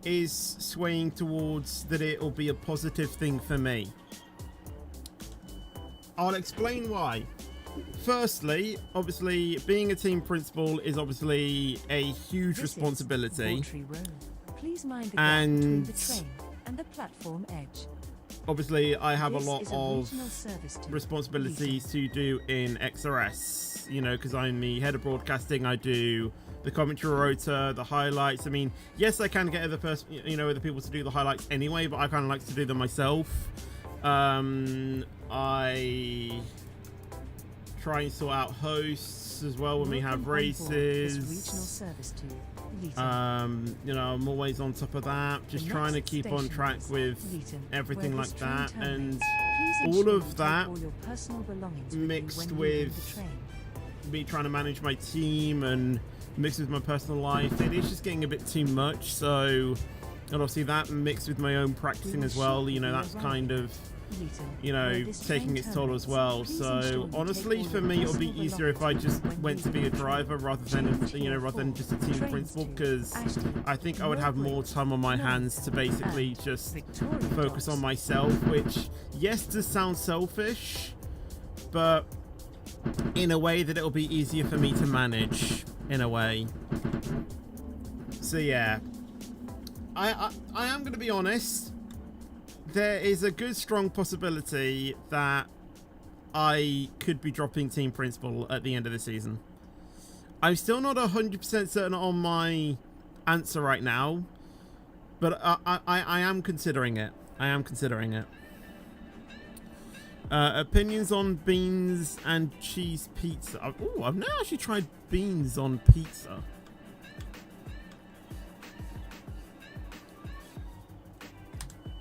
is swaying towards that it'll be a positive thing for me. I'll explain why. Firstly, obviously, being a team principal is obviously a huge This responsibility. is Bawtry Road. Please mind the gap And between the train and the platform edge. Obviously, I have a This lot is of regional service to responsibilities to do in XRS, because I'm the head of broadcasting. I do the commentary rota, the highlights. I mean, yes, I can get other people to do the highlights anyway, but I kind of like to do them myself. I try and sort out hosts as well when we have Welcome on board this regional races. service to Leeton. I'm always on top of that, just The trying to next keep on station track is with Leeton, everything where like this train that, and terminates. Please all ensure of you take that all your personal belongings with you mixed when leaving with the train. me trying to manage my team and mixed with my personal life, it is just getting a bit too much. So, and obviously that mixed with my own practicing as well, that's kind of taking its toll as well. So honestly, for me, it'll be easier if I just went to be a driver rather than just a team principal, because I think I would have more time on my hands to basically just focus on myself, which yes, does sound selfish, but in a way that it'll be easier for me to manage in a way. So yeah, I am going to be honest. There is a good strong possibility that I could be dropping team principal at the end of the season. I'm still not 100% certain on my answer right now, but I am considering it. Opinions on beans and cheese pizza. I've never actually tried beans on pizza.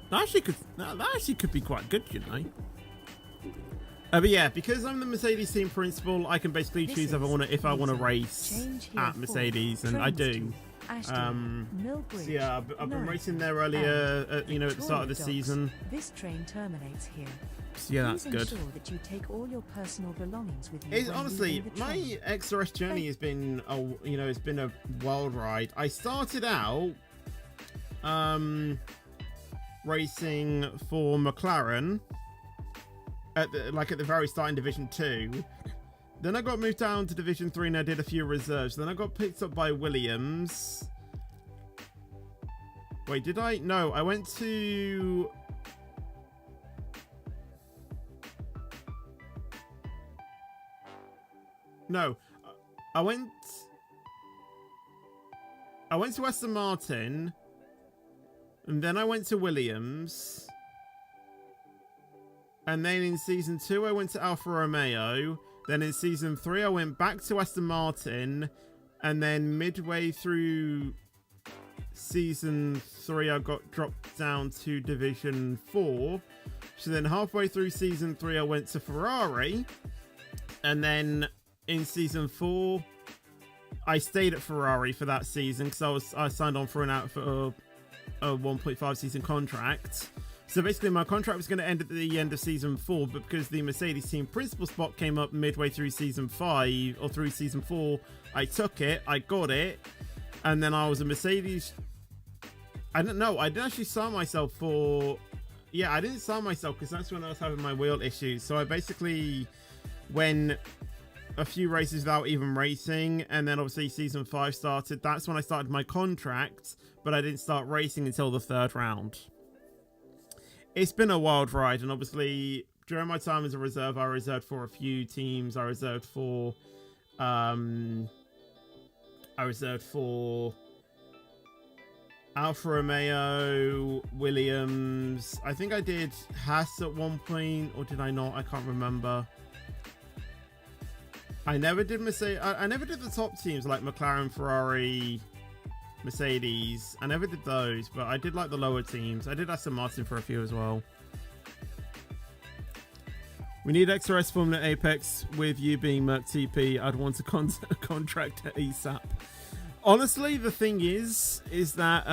That actually could be quite good, But yeah, because I'm the Mercedes team principal, I can basically choose if I want to race at Mercedes, and I do. So yeah, I've been racing there earlier, at the start of the season. This train terminates here. So yeah, that's good. Ensure that you take all your personal belongings with you. It's when honestly, leaving the my train. XRS journey has been it's been a wild ride. I started out racing for McLaren at the very start in Division 2, Then I got moved down to Division 3 and I did a few reserves. Then I got picked up by Williams. Wait, did I? No, I went to... No, I went to Aston Martin, and then I went to Williams, and then in Season 2 I went to Alfa Romeo, then in Season 3 I went back to Aston Martin, and then midway through Season 3 I got dropped down to Division 4, so then halfway through Season 3 I went to Ferrari, and then in Season 4 I stayed at Ferrari for that season because I signed on for a 1.5 season contract. So basically my contract was going to end at the end of Season 4, but because the Mercedes team principal spot came up midway through Season 5 or through Season 4, I took it, I got it, and then I was a Mercedes... I don't know, I didn't actually sign myself for... Yeah, I didn't sign myself because that's when I was having my wheel issues. So I basically went a few races without even racing, and then obviously Season 5 started. That's when I started my contract, but I didn't start racing until the 3rd round. It's been a wild ride, and obviously during my time as a reserve, I reserved for a few teams. I reserved for Alfa Romeo, Williams. I think I did Haas at one point, or did I not? I can't remember. I never did Mercedes. I never did the top teams like McLaren, Ferrari, Mercedes. I never did those, but I did like the lower teams. I did Aston Martin for a few as well. We need XRS Formula Apex. With you being Merc TP, I'd want a contract at ASAP. Honestly, the thing is that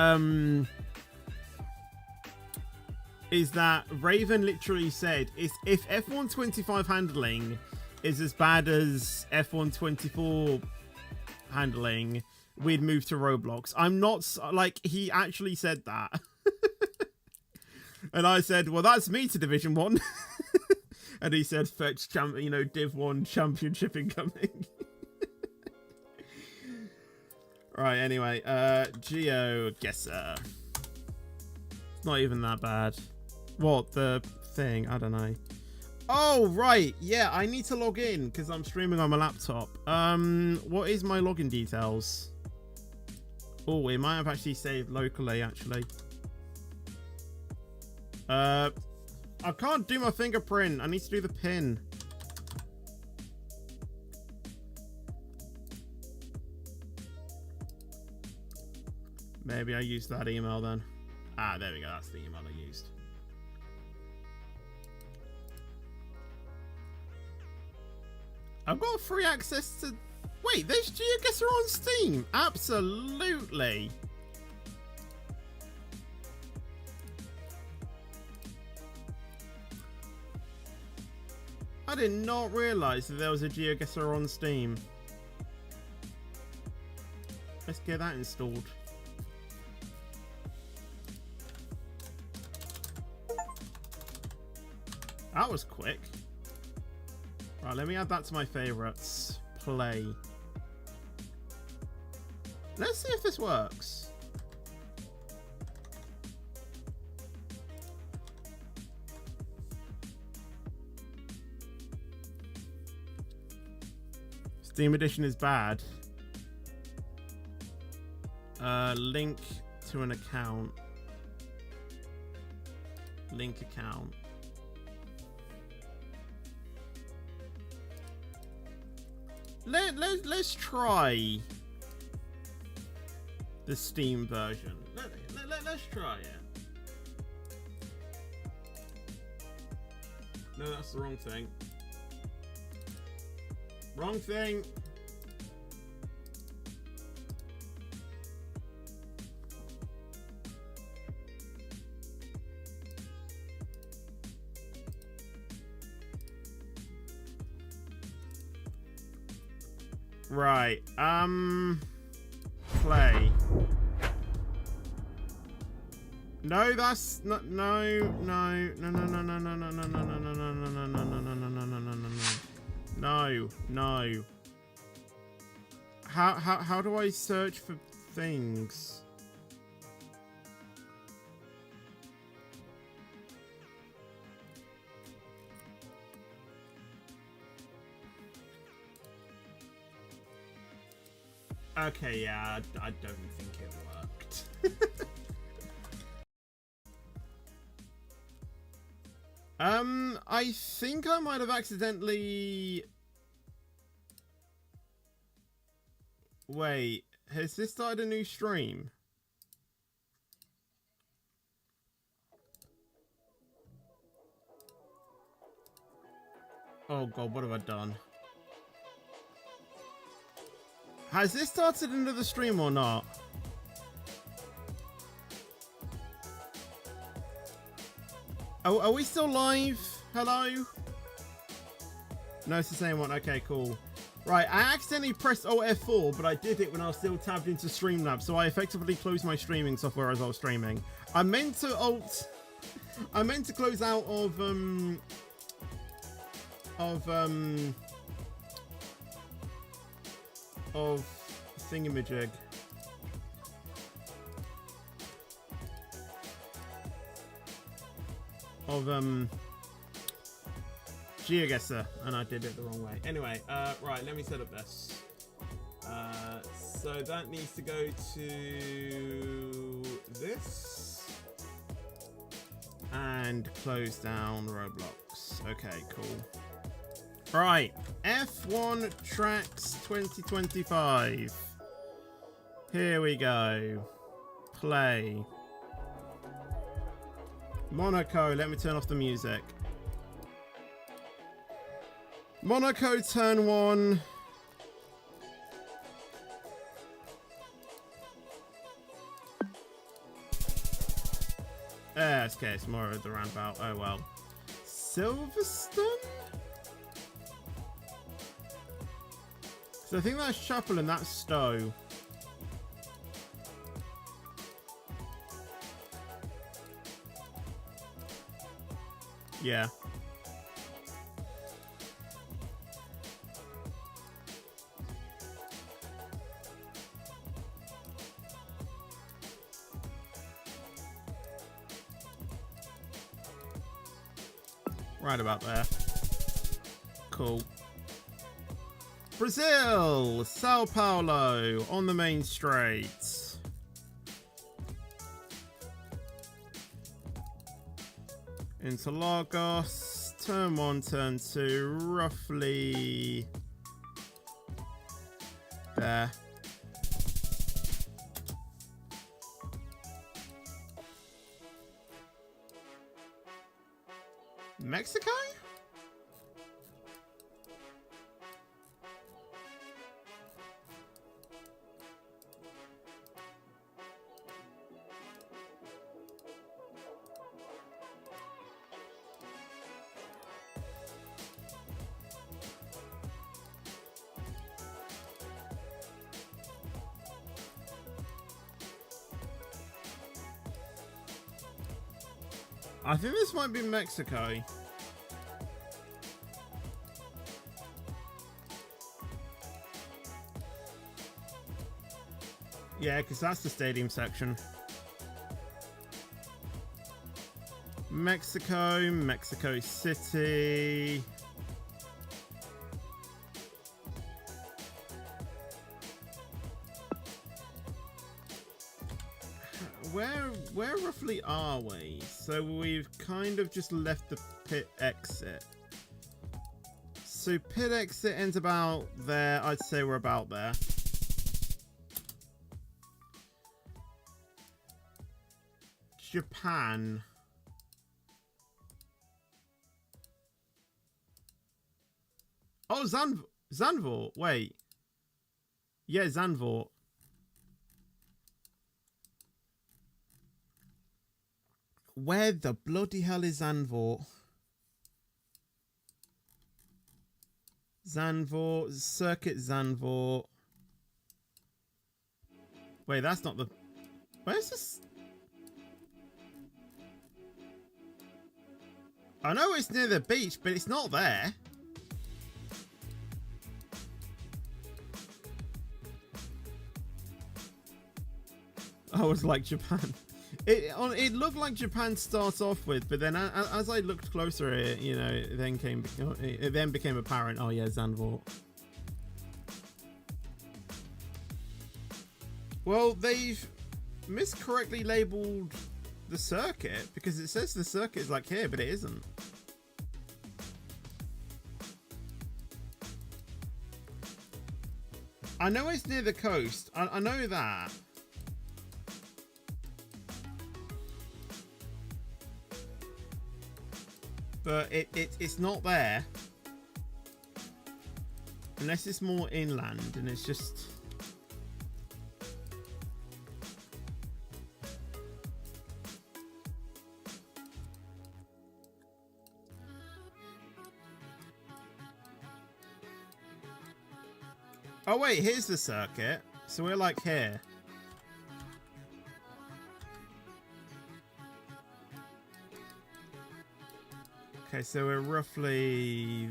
Raven literally said if F125 handling is as bad as F124 handling, we'd move to Roblox. I'm not, like, he actually said that. And I said, well, that's me to Division 1. And he said, fetch, Div 1 championship incoming. Right, anyway, GeoGuessr. It's not even that bad. What, the thing? I don't know. Oh, right. Yeah, I need to log in because I'm streaming on my laptop. What is my login details? Oh, it might have actually saved locally, actually. I can't do my fingerprint. I need to do the pin. Maybe I used that email then. Ah, there we go. That's the email I used. I've got free access to... Wait, there's GeoGuessr on Steam. Absolutely. I did not realise that there was a GeoGuessr on Steam. Let's get that installed. That was quick. Right, let me add that to my favourites. Play. Let's see if this works. Steam Edition is bad. Link to an account. Link account. Let's try the Steam version. Let's try it. No, that's the wrong thing. Wrong thing. Right, play. No, that's not, no. No, no. How do I search for things? Okay, yeah, I don't think it worked. I think I might have accidentally... Wait, has this started a new stream? Oh god, what have I done? Has this started another stream or not? Are we still live? Hello? No, it's the same one. Okay, cool. Right, I accidentally pressed Alt F4, but I did it when I was still tabbed into Streamlabs, so I effectively closed my streaming software as I was streaming. I meant to close out of thingamajig. Of GeoGuessr, and I did it the wrong way. Anyway, right, let me set up this. So that needs to go to this and close down Roblox. Okay, cool. Right, F1 Tracks 2025. Here we go. Play. Monaco, let me turn off the music. Monaco, turn 1. Okay, it's more of the roundabout. Oh well. Silverstone? So I think that's Chapel and that's Stowe. Yeah. Right about there. Cool. Brazil, Sao Paulo on the main straight. Interlagos, turn 1, turn 2, roughly there. Mexico? I think this might be Mexico. Yeah, because that's the stadium section. Mexico, Mexico City. Where roughly are we? So we've kind of just left the pit exit. So pit exit ends about there. I'd say we're about there. Japan. Oh, Zandvoort. Wait. Yeah, Zandvoort. Where the bloody hell is Zandvoort? Zandvoort, Circuit Zandvoort. Wait, that's not the... Where's this? I know it's near the beach, but it's not there. was like Japan. It looked like Japan to start off with, but then as I looked closer, it then became apparent. Oh yeah, Zandvoort. Well, they've miscorrectly labeled the circuit because it says the circuit is like here, but it isn't. I know it's near the coast. I know that. But it's not there. Unless it's more inland and it's just... Oh wait, here's the circuit. So we're like here. Okay, so we're roughly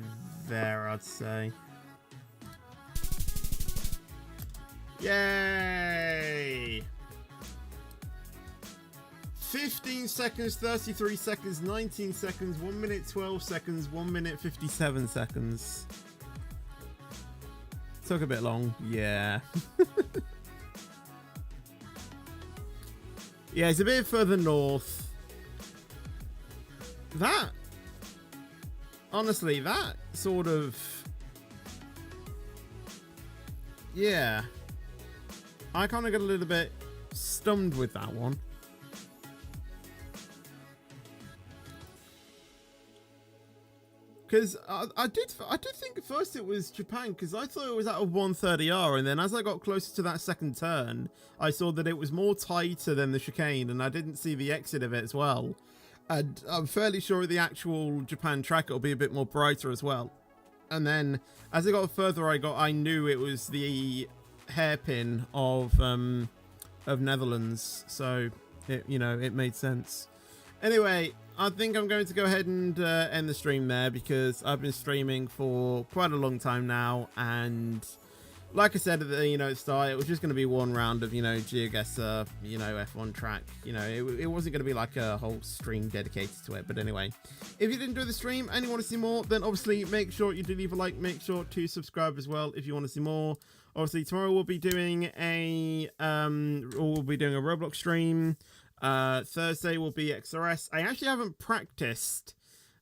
there, I'd say. Yay! 15 seconds, 33 seconds, 19 seconds, 1 minute 12 seconds, 1 minute 57 seconds. Took a bit long, yeah. Yeah, it's a bit further north. That, honestly, that sort of, yeah. I kind of got a little bit stunned with that one. Because I did think at first it was Japan, because I thought it was at a 130R, and then as I got closer to that second turn, I saw that it was more tighter than the chicane, and I didn't see the exit of it as well. And I'm fairly sure the actual Japan track will be a bit more brighter as well. And then as I got further, I knew it was the hairpin of Netherlands, so it made sense. Anyway, I think I'm going to go ahead and end the stream there, because I've been streaming for quite a long time now, and like I said at the start, it was just going to be one round of GeoGuessr, F1 track. It wasn't going to be like a whole stream dedicated to it. But anyway, if you did enjoy the stream and you want to see more, then obviously make sure you do leave a like. Make sure to subscribe as well if you want to see more. Obviously tomorrow we'll be doing a Roblox stream. Thursday will be XRS. I actually haven't practiced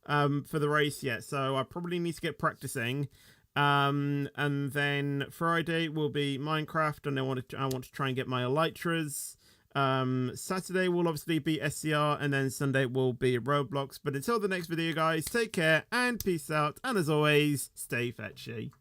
for the race yet, so I probably need to get practicing. And then Friday will be Minecraft, and I want to try and get my elytras. Saturday will obviously be SCR, and then Sunday will be Roblox. But until the next video, guys, take care and peace out, and as always, stay fetchy.